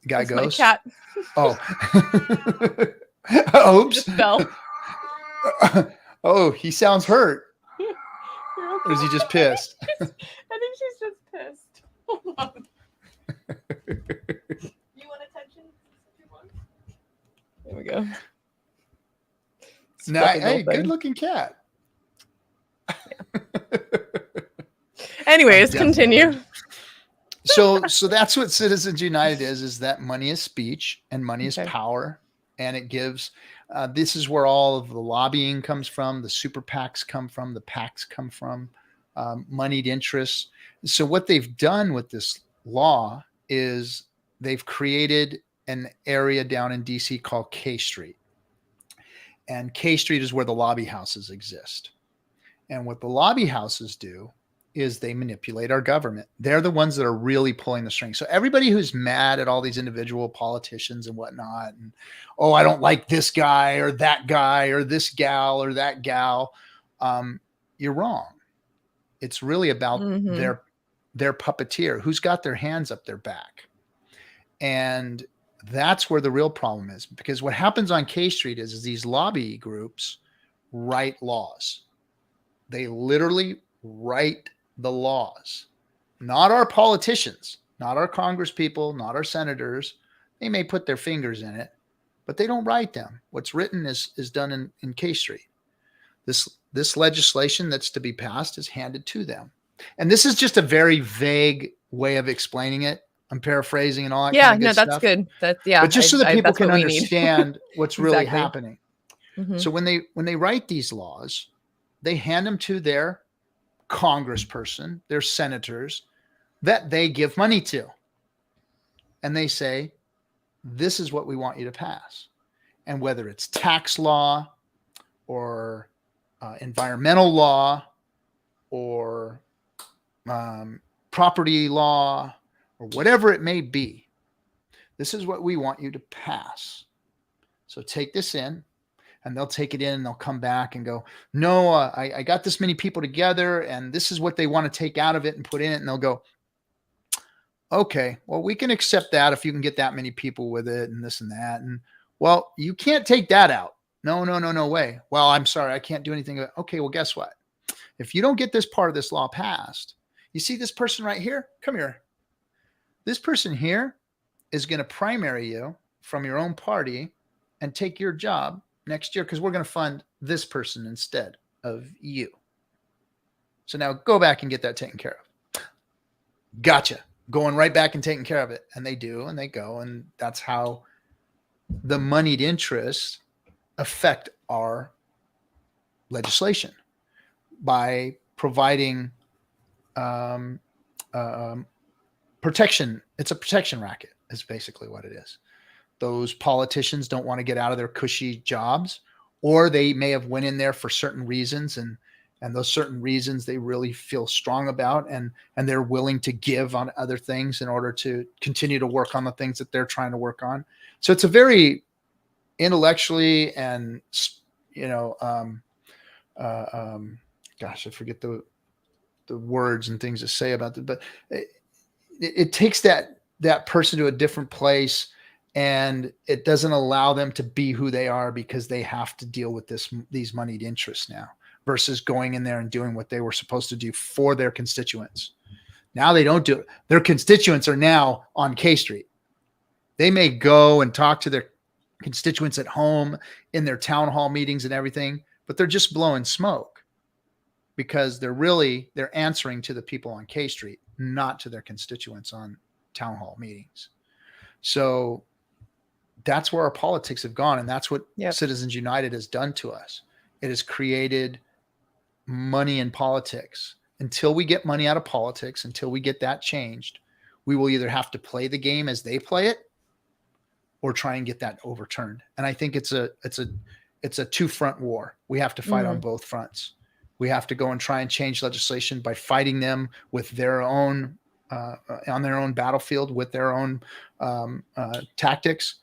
Guy That's goes. My cat. Oh. Oops. Just fell. Oh, he sounds hurt. Or is he just pissed? I think she's just pissed. Hold on. You want attention? There we go. Hey, good looking cat. Yeah. Anyways, continue. So that's what Citizens United is that money is speech and money is power. And it gives, this is where all of the lobbying comes from. The super PACs come from, the PACs come from, moneyed interests. So what they've done with this law is they've created an area down in DC called K Street. And K Street is where the lobby houses exist. And what the lobby houses do is they manipulate our government. They're the ones that are really pulling the strings. So everybody who's mad at all these individual politicians and whatnot, and, oh, I don't like this guy or that guy or this gal or that gal, you're wrong. It's really about their puppeteer who's got their hands up their back. And that's where the real problem is, because what happens on K Street is these lobby groups write laws. They literally write the laws, not our politicians, not our Congress people, not our senators. They may put their fingers in it, but they don't write them. What's written is done in K Street. This legislation that's to be passed is handed to them. And this is just a very vague way of explaining it. I'm paraphrasing and all that. Yeah, kind of good that's stuff. good. But just so that people can understand what's really happening. So when they write these laws, they hand them to their congressperson, their senators that they give money to. And they say, this is what we want you to pass. And whether it's tax law or environmental law or property law or whatever it may be, this is what we want you to pass. So take this in. And they'll take it in and they'll come back and go, no, I got this many people together and this is what they want to take out of it and put in it. And they'll go, okay, well, we can accept that if you can get that many people with it and this and that. And, well, you can't take that out. No way. Well, I'm sorry, I can't do anything. Okay, well, guess what? If you don't get this part of this law passed, you see this person right here? Come here. This person here is going to primary you from your own party and take your job next year, because we're going to fund this person instead of you. So now go back and get that taken care of. Gotcha. Going right back and taking care of it. And they do, and they go. And that's how the moneyed interests affect our legislation, by providing protection. It's a protection racket is basically what it is. Those politicians don't want to get out of their cushy jobs, or they may have went in there for certain reasons, and those certain reasons they really feel strong about, and they're willing to give on other things in order to continue to work on the things that they're trying to work on. So it's a very intellectually and, gosh, I forget the words and things to say about it, but it takes that person to a different place. And it doesn't allow them to be who they are, because they have to deal with these moneyed interests now, versus going in there and doing what they were supposed to do for their constituents. Now they don't do it. Their constituents are now on K Street. They may go and talk to their constituents at home in their town hall meetings and everything, but they're just blowing smoke, because they're answering to the people on K Street, not to their constituents on town hall meetings. So that's where our politics have gone. And that's what Citizens United has done to us. It has created money in politics. Until we get money out of politics, until we get that changed, we will either have to play the game as they play it, or try and get that overturned. And I think it's a two-front war. We have to fight on both fronts. We have to go and try and change legislation by fighting them with their own on their own battlefield, with their own tactics.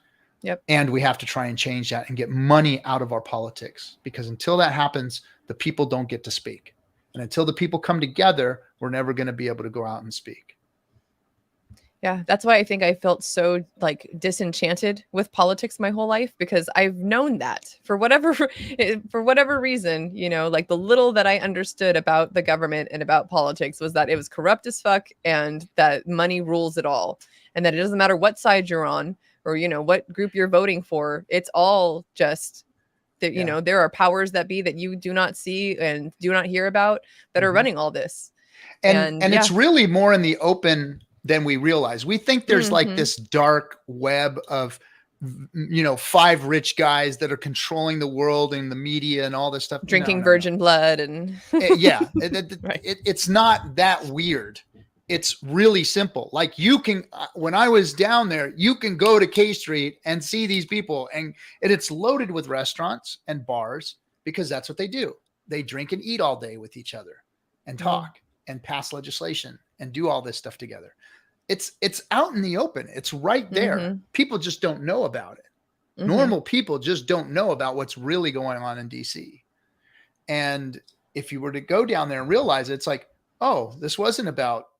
Yep. And we have to try and change that and get money out of our politics, because until that happens, the people don't get to speak. And until the people come together, we're never going to be able to go out and speak. Yeah, that's why I think I felt so disenchanted with politics my whole life, because I've known that for whatever reason, the little that I understood about the government and about politics was that it was corrupt as fuck, and that money rules it all, and that it doesn't matter what side you're on, or what group you're voting for. It's all just that there are powers that be that you do not see and do not hear about that are running all this. And it's really more in the open than we realize. We think there's like this dark web of, 5 rich guys that are controlling the world and the media and all this stuff. Drinking virgin blood and yeah, right. It's not that weird. It's really simple. Like you can, when I was down there, you can go to K Street and see these people, and it's loaded with restaurants and bars because that's what they do. They drink and eat all day with each other and talk and pass legislation and do all this stuff together. It's out in the open. It's right there. People just don't know about it. Normal people just don't know about what's really going on in DC. And if you were to go down there and realize it, it's like, oh, this wasn't about,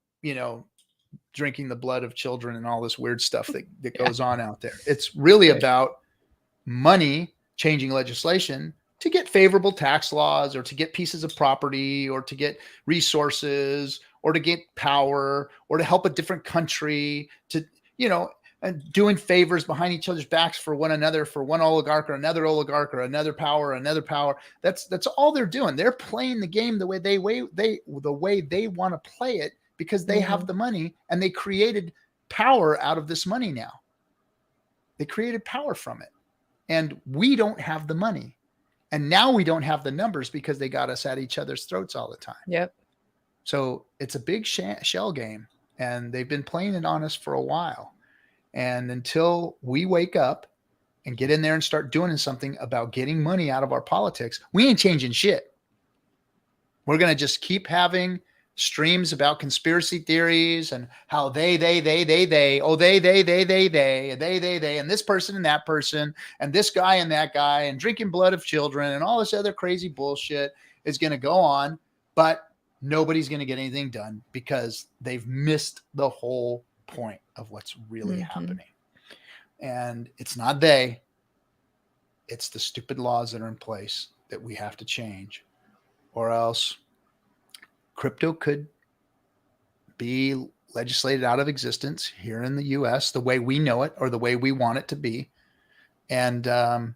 drinking the blood of children and all this weird stuff that goes on out there. It's really about money, changing legislation to get favorable tax laws or to get pieces of property or to get resources or to get power or to help a different country to, and doing favors behind each other's backs for one another, for one oligarch or another power. That's all they're doing. They're playing the game the way they want to play it because they have the money, and they created power out of this money now. They created power from it. And we don't have the money. And now we don't have the numbers because they got us at each other's throats all the time. Yep. So it's a big shell game, and they've been playing it on us for a while. And until we wake up and get in there and start doing something about getting money out of our politics, we ain't changing shit. We're going to just keep having streams about conspiracy theories and how they, and this person and that person, and this guy and that guy, and drinking blood of children, and all this other crazy bullshit is going to go on, but nobody's going to get anything done because they've missed the whole point of what's really happening. And it's not it's the stupid laws that are in place that we have to change, or else crypto could be legislated out of existence here in the US the way we know it or the way we want it to be. And that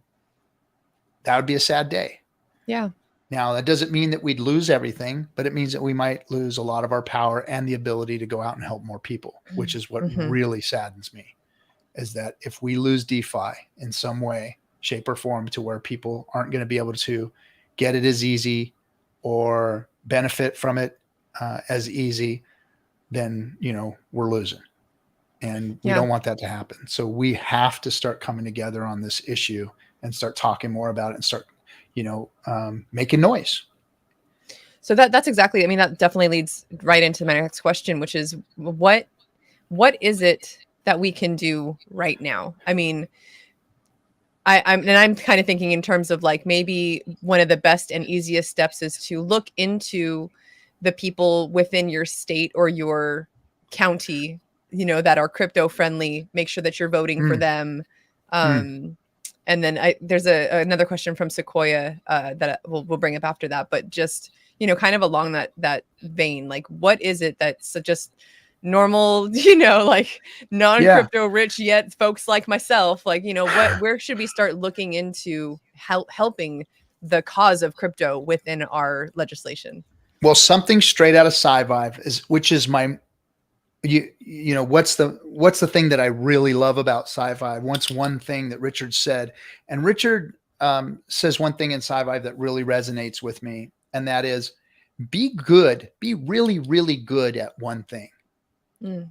would be a sad day. Yeah. Now, that doesn't mean that we'd lose everything, but it means that we might lose a lot of our power and the ability to go out and help more people, which is what really saddens me, is that if we lose DeFi in some way, shape, or form to where people aren't going to be able to get it as easy or benefit from it as easy, then, we're losing. And we don't want that to happen. So we have to start coming together on this issue and start talking more about it and start making noise. So that's exactly, that definitely leads right into my next question, which is what is it that we can do right now? I'm kind of thinking in terms of like, maybe one of the best and easiest steps is to look into the people within your state or your county, that are crypto friendly, make sure that you're voting for them. And then there's another question from Sequoia that we'll bring up after that, but just, kind of along that vein, like, what is it that's just normal, like non-crypto rich yet folks like myself, like, where should we start looking into helping the cause of crypto within our legislation? Well, something straight out of SciVivor which is my, what's the thing that I really love about SciVivor? What's one thing that Richard said? And Richard says one thing in SciVivor that really resonates with me. And that is, be really, really good at one thing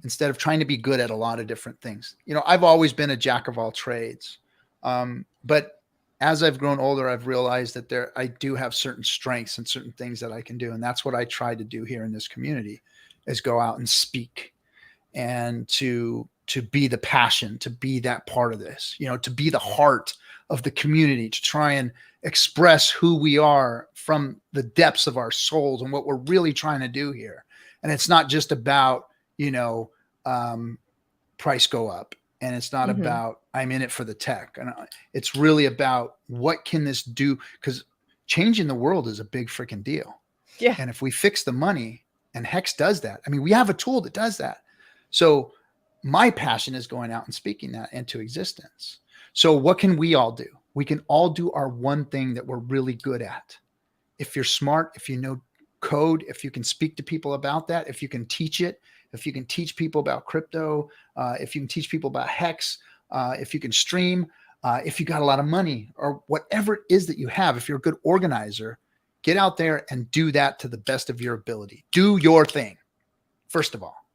instead of trying to be good at a lot of different things. I've always been a jack of all trades. But as I've grown older, I've realized that I do have certain strengths and certain things that I can do. And that's what I try to do here in this community, is go out and speak and to be the passion, to be that part of this, to be the heart of the community, to try and express who we are from the depths of our souls and what we're really trying to do here. And it's not just about, price go up. And it's not about, I'm in it for the tech. And it's really about, what can this do? Because changing the world is a big freaking deal. Yeah. And if we fix the money, and Hex does that, we have a tool that does that. So my passion is going out and speaking that into existence. So what can we all do? We can all do our one thing that we're really good at. If you're smart, if you know code, if you can speak to people about that, if you can teach it, if you can teach people about crypto, if you can teach people about hex, if you can stream, if you got a lot of money or whatever it is that you have, if you're a good organizer, get out there and do that to the best of your ability. Do your thing, first of all.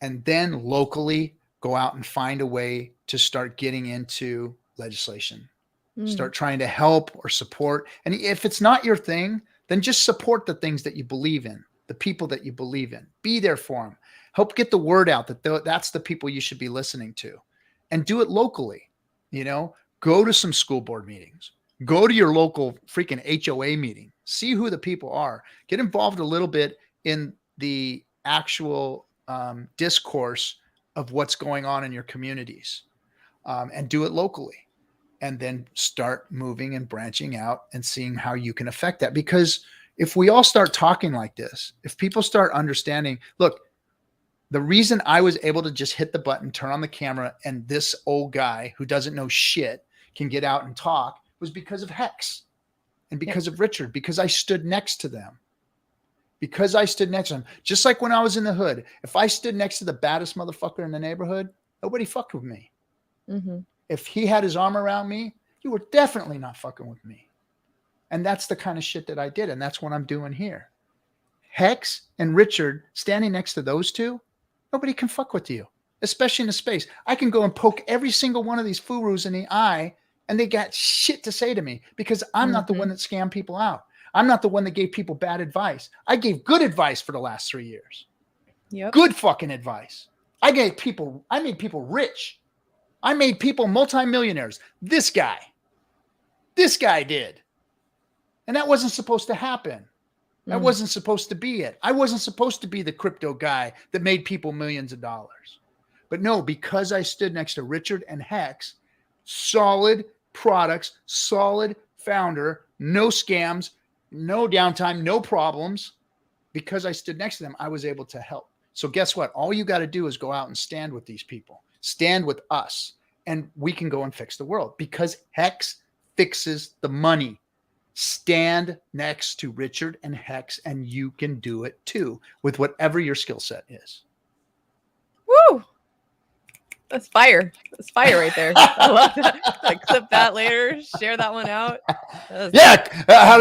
And then locally go out and find a way to start getting into legislation. Start trying to help or support. And if it's not your thing, then just support the things that you believe in, the people that you believe in. Be there for them. Help get the word out that that's the people you should be listening to. And do it locally. You know, go to some school board meetings. Go to your local freaking HOA meeting. See who the people are. Get involved a little bit in the actual discourse of what's going on in your communities, and do it locally. And then start moving and branching out and seeing how you can affect that. Because if we all start talking like this, if people start understanding, look, the reason I was able to just hit the button, turn on the camera, and this old guy who doesn't know shit can get out and talk was because of Hex and because of Richard, because I stood next to them. Because I stood next to them. Just like when I was in the hood, if I stood next to the baddest motherfucker in the neighborhood, nobody fucked with me. Mm-hmm. If he had his arm around me, you were definitely not fucking with me. And that's the kind of shit that I did. And that's what I'm doing here. Hex and Richard standing next to those two, nobody can fuck with you, especially in the space. I can go and poke every single one of these furus in the eye and they got shit to say to me because I'm not the one that scammed people out. I'm not the one that gave people bad advice. I gave good advice for the last 3 years. Yep. Good fucking advice. I made people rich. I made people multimillionaires. This guy did. And that wasn't supposed to happen. That wasn't supposed to be it. I wasn't supposed to be the crypto guy that made people millions of dollars. But no, because I stood next to Richard and Hex, solid products, solid founder, no scams, no downtime, no problems. Because I stood next to them, I was able to help. So guess what? All you got to do is go out and stand with these people. Stand with us. And we can go and fix the world because Hex fixes the money. Stand next to Richard and Hex, and you can do it too with whatever your skill set is. Woo! That's fire. That's fire right there. I love that. Like, clip that later. Share that one out. Yeah. How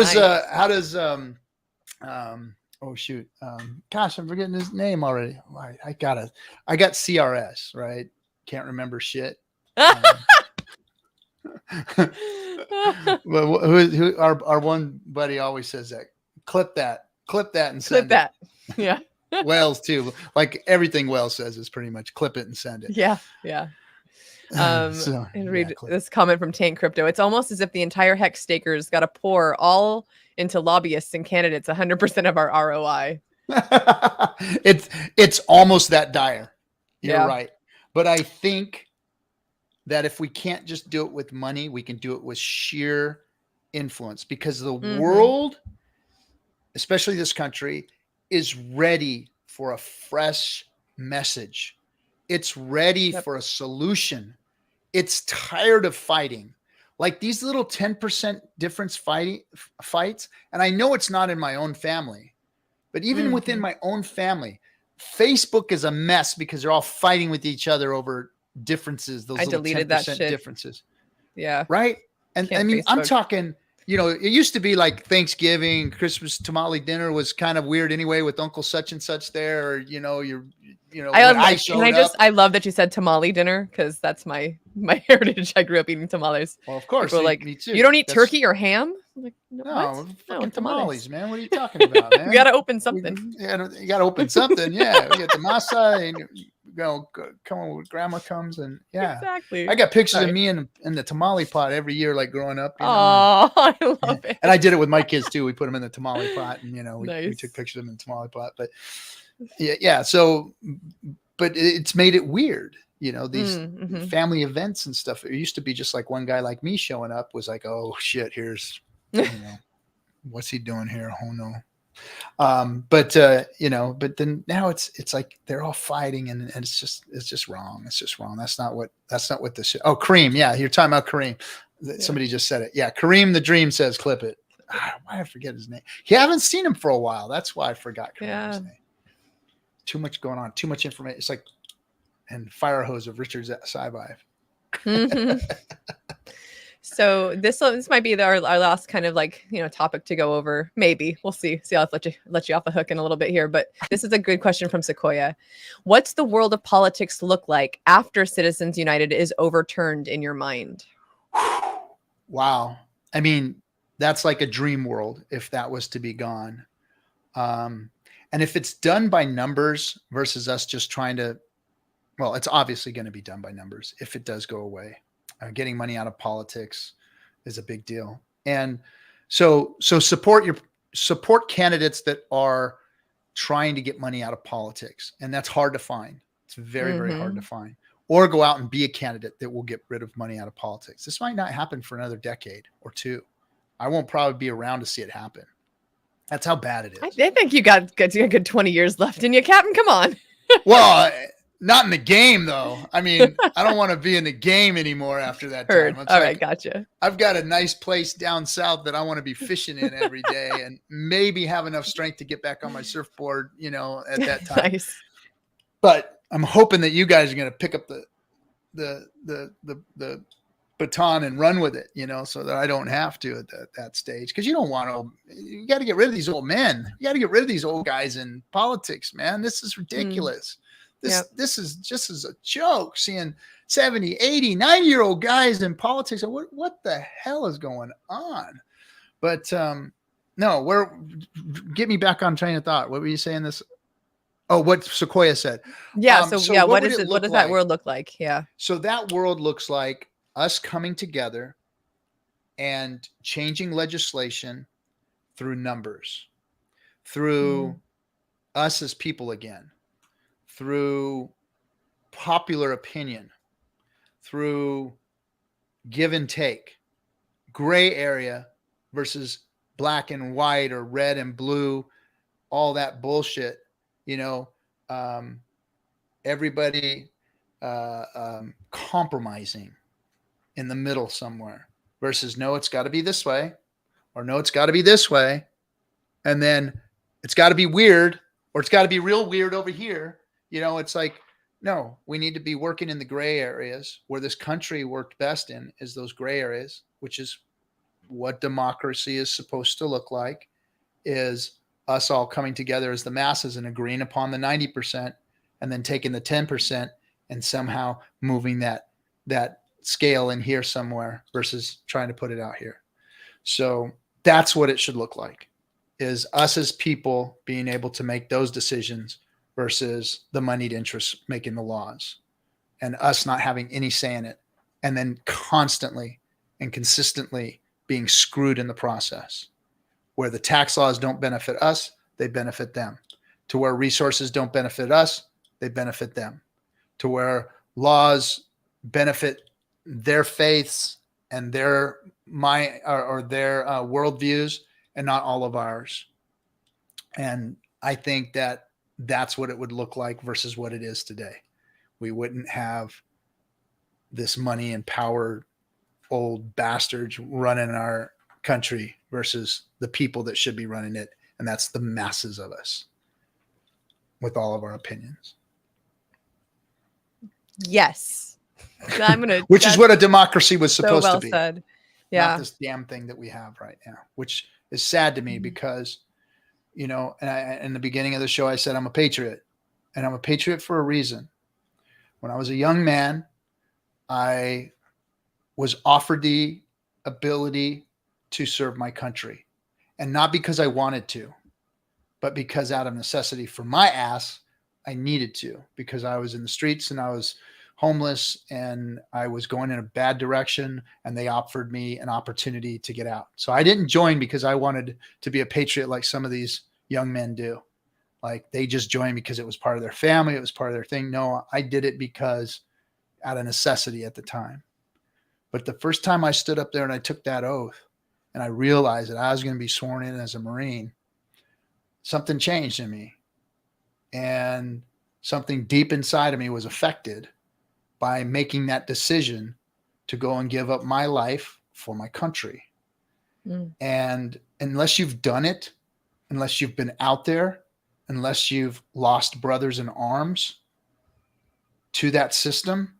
does oh shoot. Gosh, I'm forgetting his name already. I got CRS, right? Can't remember shit. But who our one buddy always says that clip that and send it. Yeah. Wells too, like everything Wells says is pretty much clip it and send it. Yeah and read this comment from Tank Crypto. It's almost as if the entire Hex stakers got to pour all into lobbyists and candidates 100% of our ROI. It's almost that dire. You're right. But I think that if we can't just do it with money, we can do it with sheer influence because the world, especially this country, is ready for a fresh message. It's ready for a solution. It's tired of fighting. Like these little 10% difference fights. And I know it's not in my own family, but even within my own family, Facebook is a mess because they're all fighting with each other over differences. Those I deleted that shit. Differences. Yeah. Right. And I mean, Facebook. I'm talking, it used to be like Thanksgiving, Christmas tamale dinner was kind of weird anyway with Uncle such and such there, or, I love that you said tamale dinner because that's my heritage. I grew up eating tamales. Well, of course. People me too. You don't eat turkey or ham? I'm like, no, tamales, man. What are you talking about, man? You got to open something. You got to open something. Yeah. We get the masa and come on, grandma comes and exactly. I got pictures of me in the tamale pot every year, like growing up. Oh, I love it. And I did it with my kids too. We put them in the tamale pot and, we took pictures of them in the tamale pot, but yeah. So, but it's made it weird. These family events and stuff. It used to be just like one guy like me showing up was like, oh shit, here's, what's he doing here? Oh no. But then now it's like they're all fighting and it's just wrong. It's just wrong. That's not what this. Oh, Kareem. Yeah. You're talking about Kareem. Somebody just said it. Yeah. Kareem the Dream says, clip it. why I forget his name. I haven't seen him for a while. That's why I forgot Commander's name. Too much going on. Too much information. It's like and fire hose of Richard's at SciVivor. Mm-hmm. So this might be our last kind of like, topic to go over. Maybe we'll see. I'll let you off the hook in a little bit here, but this is a good question from Sequoia. What's the world of politics look like after Citizens United is overturned in your mind? Wow. I mean, that's like a dream world if that was to be gone. And if it's done by numbers versus us just trying to, well, it's obviously going to be done by numbers if it does go away. Getting money out of politics is a big deal. And so support candidates that are trying to get money out of politics. And that's hard to find. It's very, very hard to find. Or go out and be a candidate that will get rid of money out of politics. This might not happen for another decade or two. I won't probably be around to see it happen. That's how bad it is. I think you got a good 20 years left in you, Captain. Come on. Well, not in the game, though. I mean, I don't want to be in the game anymore after that time. All right, gotcha. I've got a nice place down south that I want to be fishing in every day and maybe have enough strength to get back on my surfboard, at that time. Nice. But I'm hoping that you guys are going to pick up the baton and run with it, so that I don't have to at that stage. Because you got to get rid of these old men. You got to get rid of these old guys in politics, man. This is ridiculous. This is just as a joke, seeing 70, 80, 90-year-old guys in politics. What the hell is going on? But no, get me back on train of thought. What were you saying this? Oh, what Sequoia said. Yeah. What does that world look like? Yeah. So that world looks like us coming together and changing legislation through numbers, through us as people again, through popular opinion, through give and take, gray area versus black and white or red and blue, all that bullshit, everybody compromising in the middle somewhere versus no, it's got to be this way, or no, it's got to be this way. And then it's got to be weird, or it's got to be real weird over here. It's like, no, we need to be working in the gray areas where this country worked best in is those gray areas, which is what democracy is supposed to look like, is us all coming together as the masses and agreeing upon the 90% and then taking the 10% and somehow moving that scale in here somewhere versus trying to put it out here. So that's what it should look like, is us as people being able to make those decisions versus the moneyed interests making the laws, and us not having any say in it, and then constantly and consistently being screwed in the process, where the tax laws don't benefit us, they benefit them. To where resources don't benefit us, they benefit them. To where laws benefit their faiths and their worldviews and not all of ours. And I think that that's what it would look like versus what it is today. We wouldn't have this money and power old bastards running our country versus the people that should be running it. And that's the masses of us with all of our opinions. Yes. Which is what a democracy was supposed to be. Said. Yeah. Not this damn thing that we have right now, which is sad to me because, in the beginning of the show, I said, I'm a patriot, and I'm a patriot for a reason. When I was a young man, I was offered the ability to serve my country, and not because I wanted to, but because out of necessity for my ass, I needed to, because I was in the streets and I was homeless and I was going in a bad direction, and they offered me an opportunity to get out. So I didn't join because I wanted to be a patriot like some of these young men do. Like they just joined because it was part of their family. It was part of their thing. No, I did it because out of necessity at the time. But the first time I stood up there and I took that oath and I realized that I was going to be sworn in as a Marine, something changed in me, and something deep inside of me was affected by making that decision to go and give up my life for my country. And unless you've done it, unless you've been out there, unless you've lost brothers in arms to that system,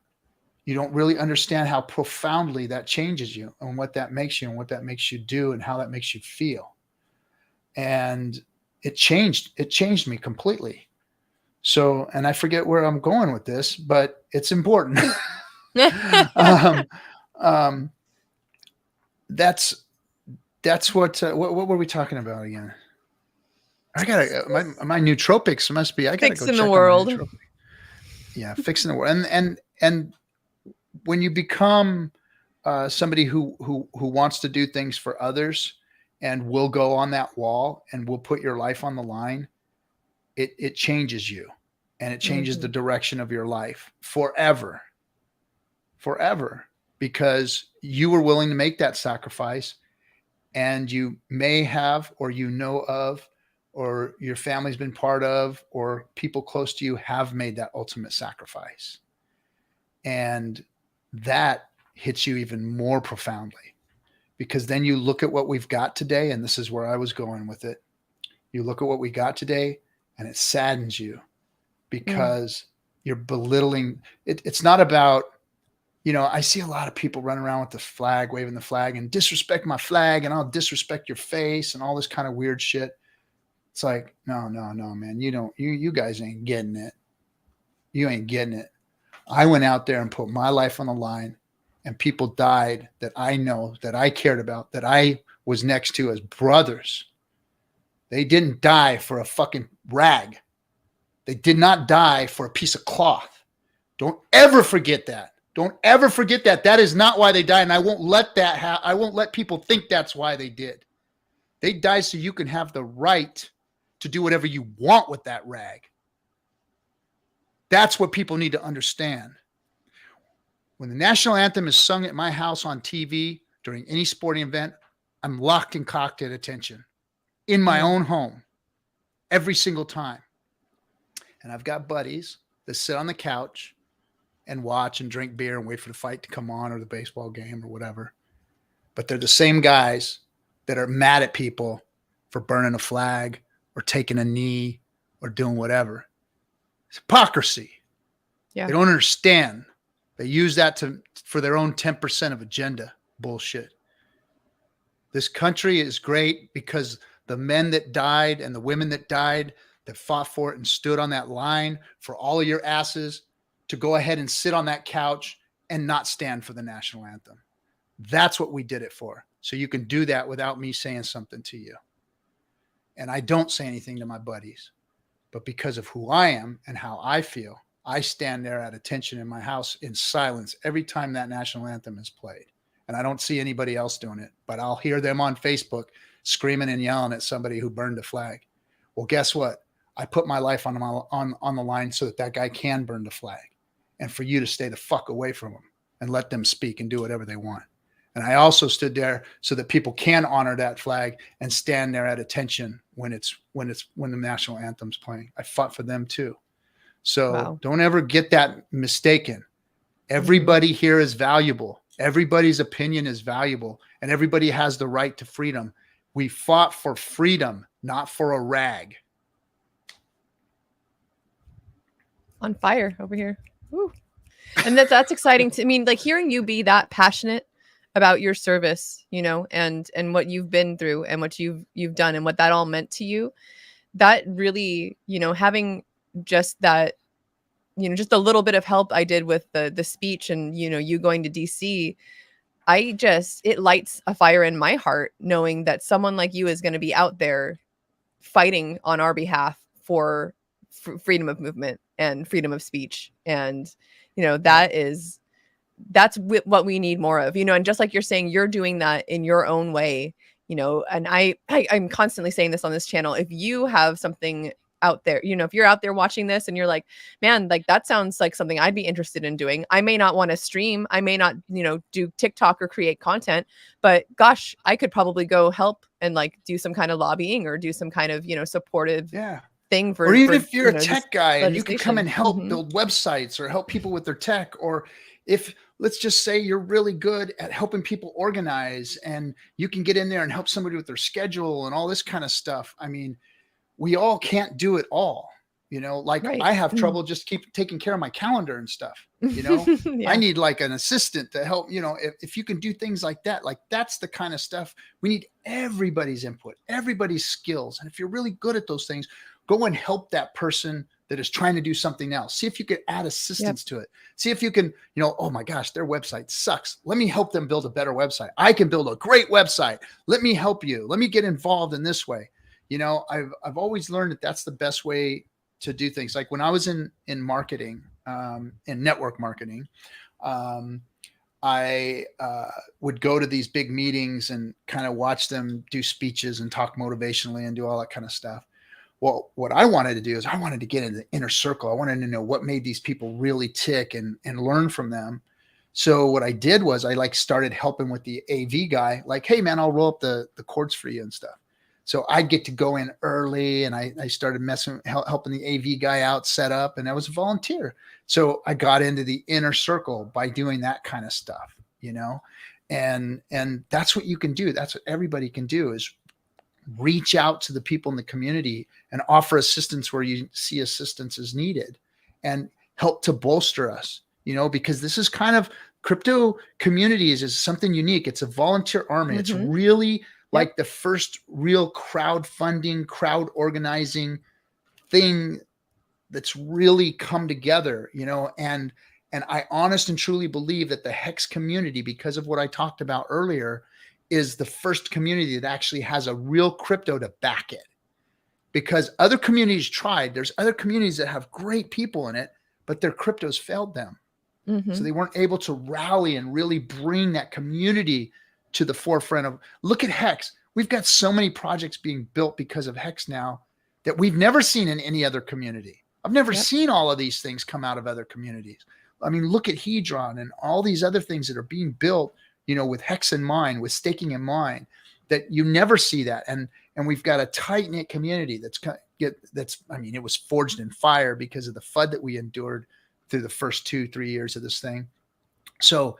you don't really understand how profoundly that changes you and what that makes you and what that makes you do and how that makes you feel. And it changed me completely. So, and I forget where I'm going with this, but it's important. That's what were we talking about again? I gotta my nootropics must be. I gotta fixing go check the world. On my nootropics. Yeah, fixing the world. And when you become somebody who wants to do things for others and will go on that wall and will put your life on the line, it changes you, and it changes the direction of your life forever, because you were willing to make that sacrifice, and you may have, or you know of, or your family's been part of, or people close to you have made that ultimate sacrifice. And that hits you even more profoundly, because then you look at what we've got today, and this is where I was going with it. You look at what we got today, and it saddens you, because you're belittling it. It's not about, I see a lot of people running around with the flag, waving the flag, and disrespect my flag, and I'll disrespect your face, and all this kind of weird shit. It's like, no, man, you guys ain't getting it. You ain't getting it. I went out there and put my life on the line, and people died that I know, that I cared about, that I was next to as brothers. They didn't die for a fucking rag. They did not die for a piece of cloth. Don't ever forget that. Don't ever forget that. That is not why they died, and I won't let that I won't let people think that's why they did. They died so you can have the right to do whatever you want with that rag. That's what people need to understand. When the national anthem is sung at my house on TV during any sporting event, I'm locked and cocked at attention in my own home every single time. And I've got buddies that sit on the couch and watch and drink beer and wait for the fight to come on, or the baseball game or whatever. But they're the same guys that are mad at people for burning a flag or taking a knee or doing whatever. It's hypocrisy. Yeah. They don't understand. They use that for their own 10% of agenda bullshit. This country is great because the men that died and the women that died, that fought for it and stood on that line for all of your asses to go ahead and sit on that couch and not stand for the national anthem. That's what we did it for. So you can do that without me saying something to you. And I don't say anything to my buddies, but because of who I am and how I feel, I stand there at attention in my house in silence every time that national anthem is played. And I don't see anybody else doing it, but I'll hear them on Facebook screaming and yelling at somebody who burned a flag. Well, guess what? I put my life on the line so that guy can burn the flag, and for you to stay the fuck away from them and let them speak and do whatever they want. And I also stood there so that people can honor that flag and stand there at attention when the national anthem's playing. I fought for them too. So Don't ever get that mistaken. Everybody here is valuable. Everybody's opinion is valuable, and everybody has the right to freedom. We fought for freedom, not for a rag. On fire over here. Woo. And that's exciting to me. Like, hearing you be that passionate about your service, and what you've been through and what you've done and what that all meant to you. That really, having just that, just a little bit of help I did with the speech and, you going to DC, it lights a fire in my heart knowing that someone like you is going to be out there fighting on our behalf for freedom of movement and freedom of speech. And, that's what we need more of, and just like you're saying, you're doing that in your own way, and I'm constantly saying this on this channel. If you have something out there, if you're out there watching this and you're like, man, like that sounds like something I'd be interested in doing. I may not want to stream. I may not, do TikTok or create content, but gosh, I could probably go help and like do some kind of lobbying or do some kind of, supportive thing for, or even if you're a tech guy and you can come and help Mm-hmm. build websites or help people with their tech, or if let's just say you're really good at helping people organize, and you can get in there and help somebody with their schedule and all this kind of stuff. I mean, we all can't do it all. Like Right. I have trouble just keep taking care of my calendar and stuff. I need like an assistant to help, if you can do things like that, like that's the kind of stuff we need. Everybody's input, everybody's skills. And if you're really good at those things, go and help that person that is trying to do something else. See if you could add assistance to it. See if you can, oh my gosh, their website sucks. Let me help them build a better website. I can build a great website. Let me help you. Let me get involved in this way. I've always learned that that's the best way to do things. Like when I was in marketing, in network marketing, I would go to these big meetings and kind of watch them do speeches and talk motivationally and do all that kind of stuff. Well, what I wanted to do is I wanted to get into the inner circle. I wanted to know what made these people really tick and learn from them. So what I did was I started helping with the AV guy, like, hey man, I'll roll up the cords for you and stuff. So I'd get to go in early, and I started helping the AV guy out, set up, and I was a volunteer. So I got into the inner circle by doing that kind of stuff, and that's what you can do. That's what everybody can do, is reach out to the people in the community and offer assistance where you see assistance is needed, and help to bolster us, because this is kind of crypto communities is something unique. It's a volunteer army. It's really like the first real crowdfunding, crowd organizing thing that's really come together, and I honest and truly believe that the Hex community, because of what I talked about earlier, is the first community that actually has a real crypto to back it. Because other communities tried. There's other communities that have great people in it, but their cryptos failed them. So they weren't able to rally and really bring that community to the forefront of, look at Hex. We've got so many projects being built because of Hex now that we've never seen in any other community. I've never seen all of these things come out of other communities. I mean, look at Hedron and all these other things that are being built, with Hex in mind, with staking in mind, that you never see that. And we've got a tight knit community it was forged in fire because of the FUD that we endured through the first 2-3 years of this thing. So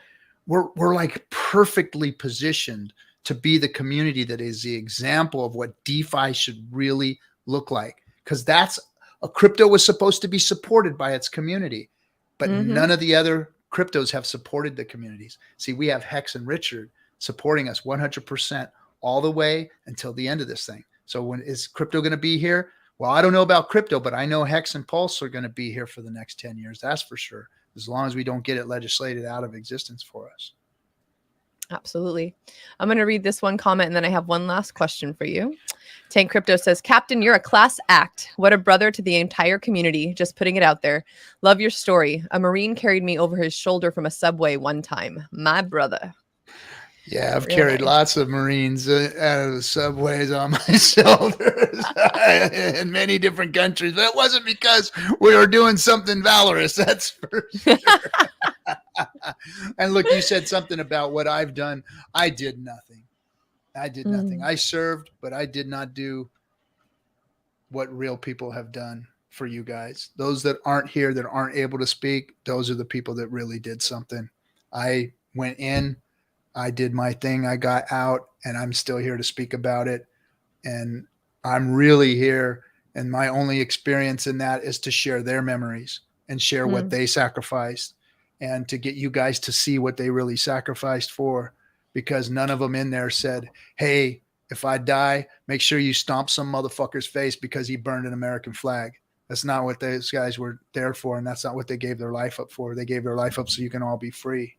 we're like perfectly positioned to be the community that is the example of what DeFi should really look like. Because that's a crypto was supposed to be supported by its community, but none of the other cryptos have supported the communities. See, we have Hex and Richard supporting us 100% all the way until the end of this thing. So when is crypto going to be here? Well, I don't know about crypto, but I know Hex and Pulse are going to be here for the next 10 years. That's for sure. As long as we don't get it legislated out of existence for us. Absolutely. I'm going to read this one comment, and then I have one last question for you. Tank Crypto says, Captain, you're a class act. What a brother to the entire community. Just putting it out there. Love your story. A Marine carried me over his shoulder from a subway one time. My brother. Yeah, I've carried lots of Marines out of the subways on my shoulders in many different countries. But it wasn't because we were doing something valorous. That's for sure. And look, you said something about what I've done. I did nothing. I served, but I did not do what real people have done for you guys. Those that aren't here, that aren't able to speak, those are the people that really did something. I went in, I did my thing, I got out, and I'm still here to speak about it. And I'm really here, and my only experience in that is to share their memories and share what they sacrificed, and to get you guys to see what they really sacrificed for, because none of them in there said, hey, if I die, make sure you stomp some motherfucker's face because he burned an American flag. That's not what those guys were there for, and that's not what they gave their life up for. They gave their life up so you can all be free.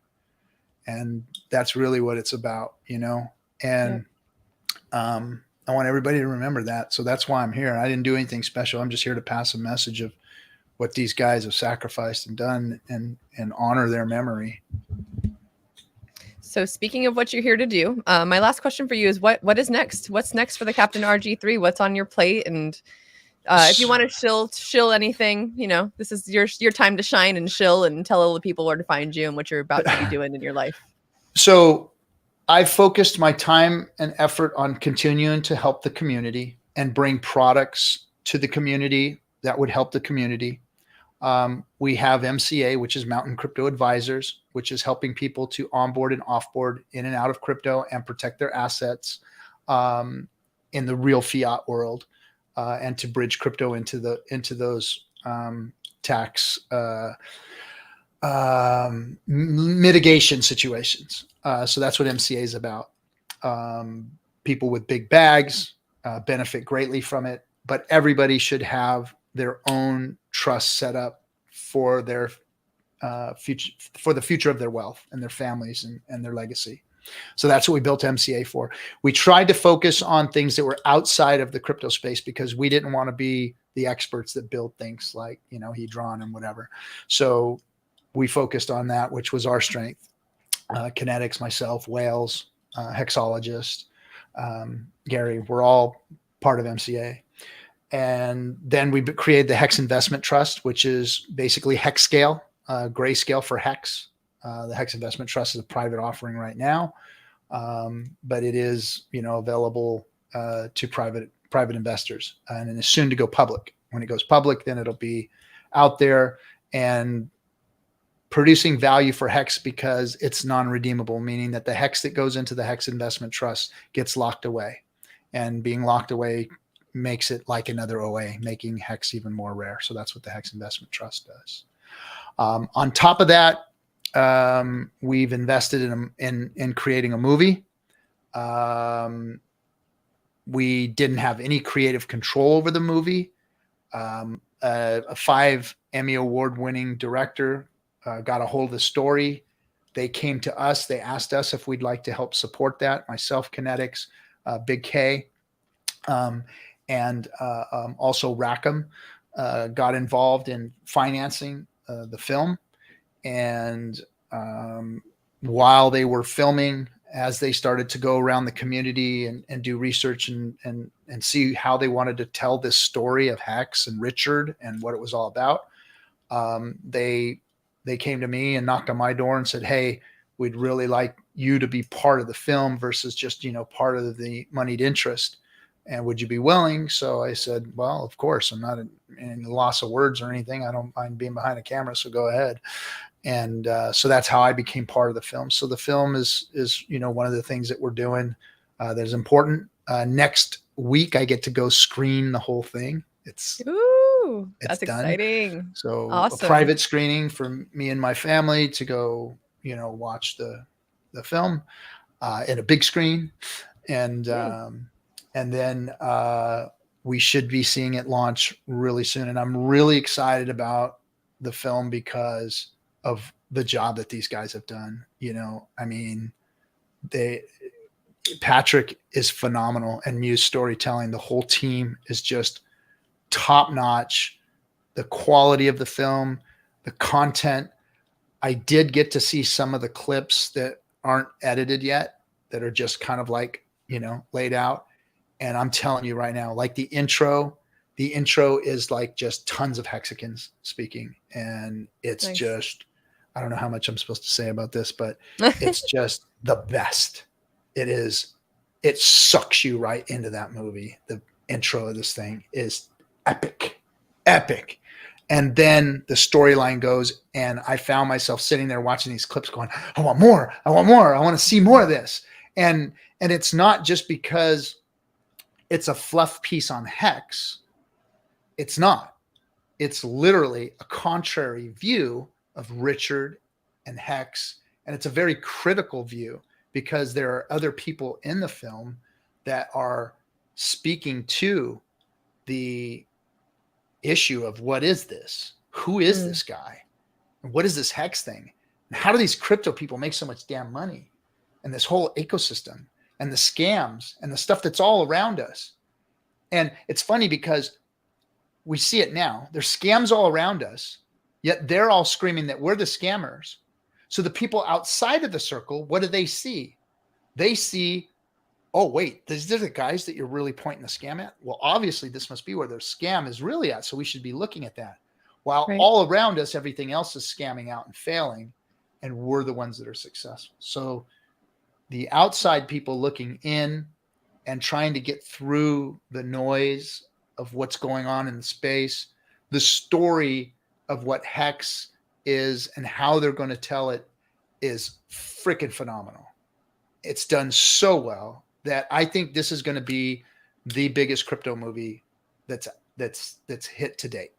And that's really what it's about, and I want everybody to remember that. So that's why I'm here. I didn't do anything special. I'm just here to pass a message of what these guys have sacrificed and done, and honor their memory. So speaking of what you're here to do, my last question for you is what is next? What's next for the Captain RG3? What's on your plate? And if you want to shill anything, this is your time to shine and shill and tell all the people where to find you and what you're about to be doing in your life. So I focused my time and effort on continuing to help the community and bring products to the community that would help the community. We have MCA, which is Mountain Crypto Advisors, which is helping people to onboard and offboard in and out of crypto and protect their assets in the real fiat world, and to bridge crypto into those tax mitigation situations. So that's what MCA is about. People with big bags benefit greatly from it, but everybody should have their own trust set up for their future, for the future of their wealth and their families and their legacy. So that's what we built MCA for. We tried to focus on things that were outside of the crypto space because we didn't want to be the experts that build things like, Hedron and whatever. So we focused on that, which was our strength. Kinetics, myself, Wales, hexologist, Gary, we're all part of MCA. And then we created the Hex Investment Trust, which is basically hex scale, grayscale for hex. The Hex Investment Trust is a private offering right now, but it is, available to private investors, and it is soon to go public. When it goes public, then it'll be out there and producing value for hex because it's non-redeemable, meaning that the hex that goes into the Hex Investment Trust gets locked away, and being locked away makes it like another OA, making hex even more rare. So that's what the Hex Investment Trust does. On top of that, we've invested in creating a movie. We didn't have any creative control over the movie. A 5 Emmy Award winning director got a hold of the story. They came to us. They asked us if we'd like to help support that. Myself, Kinetics, Big K, and also Rackham got involved in financing the film. And while they were filming, as they started to go around the community and do research and see how they wanted to tell this story of Hex and Richard and what it was all about, they came to me and knocked on my door and said, "Hey, we'd really like you to be part of the film versus just, part of the moneyed interest. And would you be willing?" So I said, "Well, of course. I'm not in loss of words or anything. I don't mind being behind a camera, so go ahead." And so that's how I became part of the film. So the film is one of the things that we're doing that is important. Next week, I get to go screen the whole thing. That's done. Exciting. So awesome. A private screening for me and my family to go, watch the film in a big screen, and then we should be seeing it launch really soon. And I'm really excited about the film because of the job that these guys have done. Patrick is phenomenal, and Muse Storytelling, the whole team is just top notch. The quality of the film, the content. I did get to see some of the clips that aren't edited yet, that are just kind of like, laid out. And I'm telling you right now, like the intro is like just tons of Hexicans speaking. And it's nice. Just, I don't know how much I'm supposed to say about this, but it's just the best. It is. It sucks you right into that movie. The intro of this thing is epic. And then the storyline goes, and I found myself sitting there watching these clips going, I want more. I want to see more of this. And it's not just because it's a fluff piece on Hex. It's not. It's literally a contrary view of Richard and Hex. And it's a very critical view because there are other people in the film that are speaking to the issue of what is this? Who is this guy? And what is this Hex thing? And how do these crypto people make so much damn money? And this whole ecosystem and the scams and the stuff that's all around us. And it's funny because we see it now. There's scams all around us, yet they're all screaming that we're the scammers. So the people outside of the circle, what do they see? They see, oh, wait, these are the guys that you're really pointing the scam at? Well, obviously, this must be where their scam is really at, so we should be looking at that. While all around us, everything else is scamming out and failing, and we're the ones that are successful. So the outside people looking in and trying to get through the noise of what's going on in the space, the story of what Hex is and how they're going to tell it is freaking phenomenal. It's done so well that I think this is going to be the biggest crypto movie that's hit to date.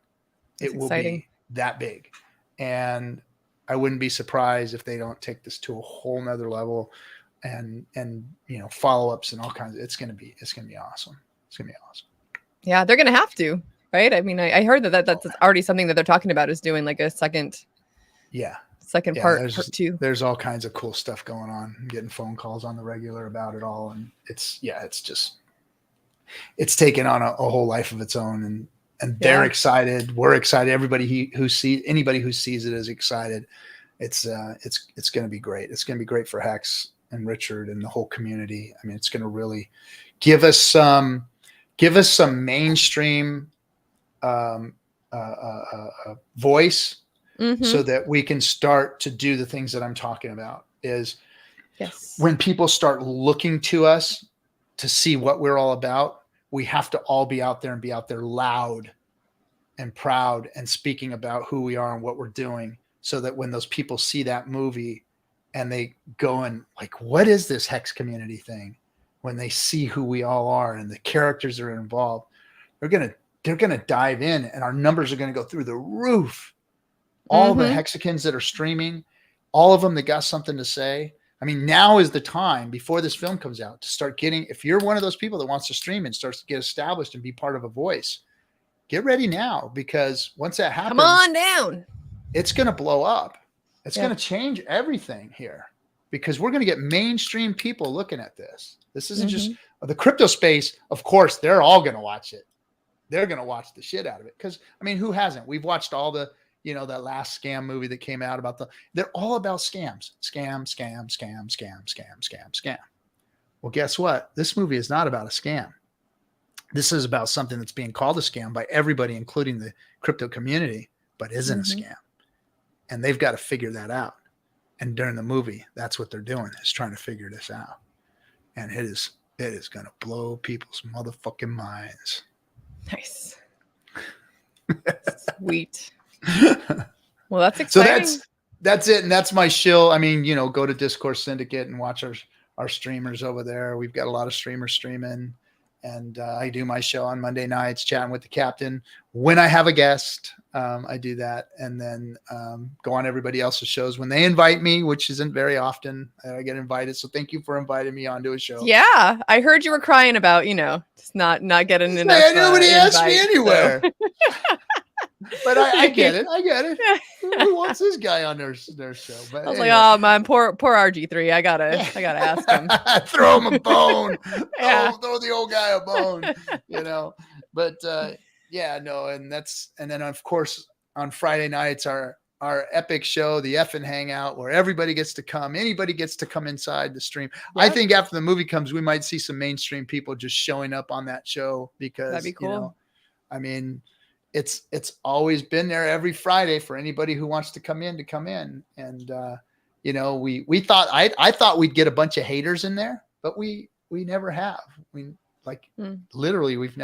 That's it will exciting. Be that big. And I wouldn't be surprised if they don't take this to a whole nother level and follow-ups and all kinds of, it's going to be awesome. It's going to be awesome. Yeah. They're going to have to, right? I mean, I heard that's already something that they're talking about, is doing like a second part 2. There's all kinds of cool stuff going on. I'm getting phone calls on the regular about it all. And it's taken on a whole life of its own, and they're excited. We're excited. Everybody anybody who sees it is excited. It's going to be great. It's going to be great for Hex and Richard and the whole community. I mean, it's going to really give us some mainstream voice, so that we can start to do the things that I'm talking about. Is when people start looking to us to see what we're all about, we have to all be out there and be out there loud and proud and speaking about who we are and what we're doing, so that when those people see that movie and they go and like, what is this Hex community thing? When they see who we all are and the characters that are involved, they're going to dive in, and our numbers are going to go through the roof. All the Hexicans that are streaming, all of them that got something to say. I mean, now is the time before this film comes out to start getting, if you're one of those people that wants to stream and starts to get established and be part of a voice, get ready now, because once that happens, come on down, it's going to blow up. It's going to change everything here, because we're going to get mainstream people looking at this. This isn't just the crypto space. Of course, they're all going to watch it. They're going to watch the shit out of it. Because, I mean, who hasn't? We've watched all the, that last scam movie that came out about they're all about scams. Scam. Well, guess what? This movie is not about a scam. This is about something that's being called a scam by everybody, including the crypto community, but isn't a scam. And they've got to figure that out. And during the movie, that's what they're doing, is trying to figure this out. And it is going to blow people's motherfucking minds. Nice. Sweet. Well, that's exciting. So that's it. And that's my shill. I mean, go to Discourse Syndicate and watch our streamers over there. We've got a lot of streamers streaming, and I do my show on Monday nights, chatting with the captain. When I have a guest, I do that, and then go on everybody else's shows when they invite me, which isn't very often. I get invited. So thank you for inviting me onto a show. Yeah. I heard you were crying about, just not getting enough. Nobody asked me anywhere. So. But I get it. Who wants this guy on their show? But I was like, oh man, poor RG3. I gotta ask him. Throw him a bone. Throw the old guy a bone. But and then of course on Friday nights our epic show, the Effin' Hangout, where everybody gets to come. Anybody gets to come inside the stream. Yep. I think after the movie comes, we might see some mainstream people just showing up on that show, because that'd be cool. I mean, it's always been there every Friday for anybody who wants to come in. And, we thought, I thought we'd get a bunch of haters in there, but we never have. Literally we've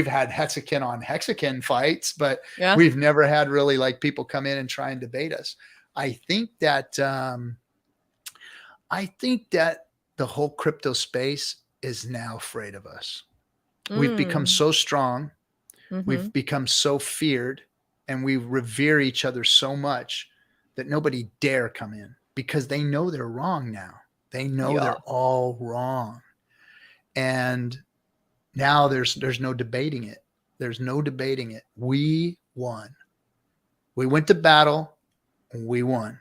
had Hexican on Hexican fights, but we've never had really like people come in and try and debate us. I think that the whole crypto space is now afraid of us. We've become so strong. We've become so feared, and we revere each other so much that nobody dare come in, because they know they're wrong now. They know they're all wrong. And now there's no debating it. There's no debating it. We won. We went to battle and we won.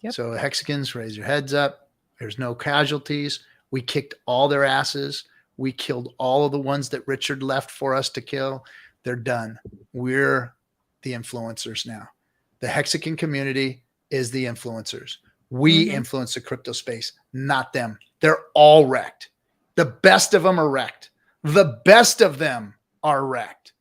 Yep. So Hexicans, raise your heads up. There's no casualties. We kicked all their asses. We killed all of the ones that Richard left for us to kill. They're done. We're the influencers now. The Hexican community is the influencers. We influence the crypto space, not them. They're all wrecked. The best of them are wrecked. The best of them are wrecked.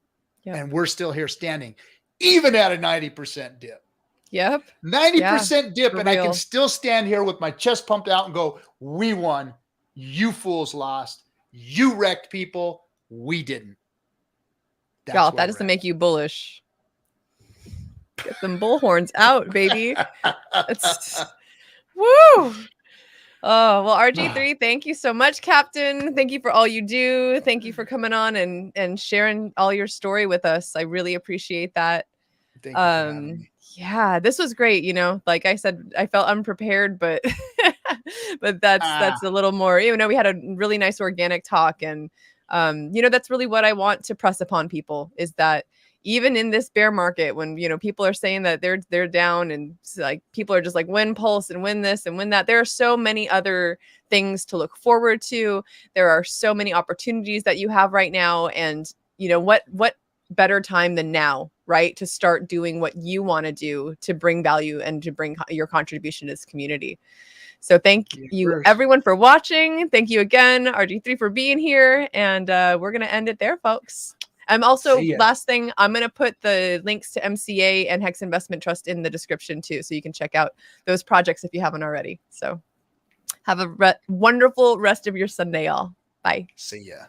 Yep. And we're still here standing, even at a 90% dip. Yep. 90% dip, and I can still stand here with my chest pumped out and go, we won. You fools lost. You wrecked people. We didn't. Y'all, that doesn't make you bullish. Get them bullhorns out, baby. It's woo. Oh, well, RG3, thank you so much, Captain. Thank you for all you do. Thank you for coming on and sharing all your story with us. I really appreciate that. Thank you for having me. Yeah, this was great. You know, like I said, I felt unprepared, but but that's a little more, you know, we had a really nice organic talk. And you know, that's really what I want to press upon people, is that even in this bear market, when, you know, people are saying that they're down, and like people are just like win pulse and win this and win that, there are so many other things to look forward to. There are so many opportunities that you have right now. And you know, what better time than now, right, to start doing what you want to do to bring value and to bring your contribution to this community. So thank you everyone for watching. Thank you again, RG3, for being here. And we're going to end it there, folks. Also, last thing, I'm going to put the links to MCA and Hex Investment Trust in the description too, so you can check out those projects if you haven't already. So have a wonderful rest of your Sunday, y'all. Bye. See ya.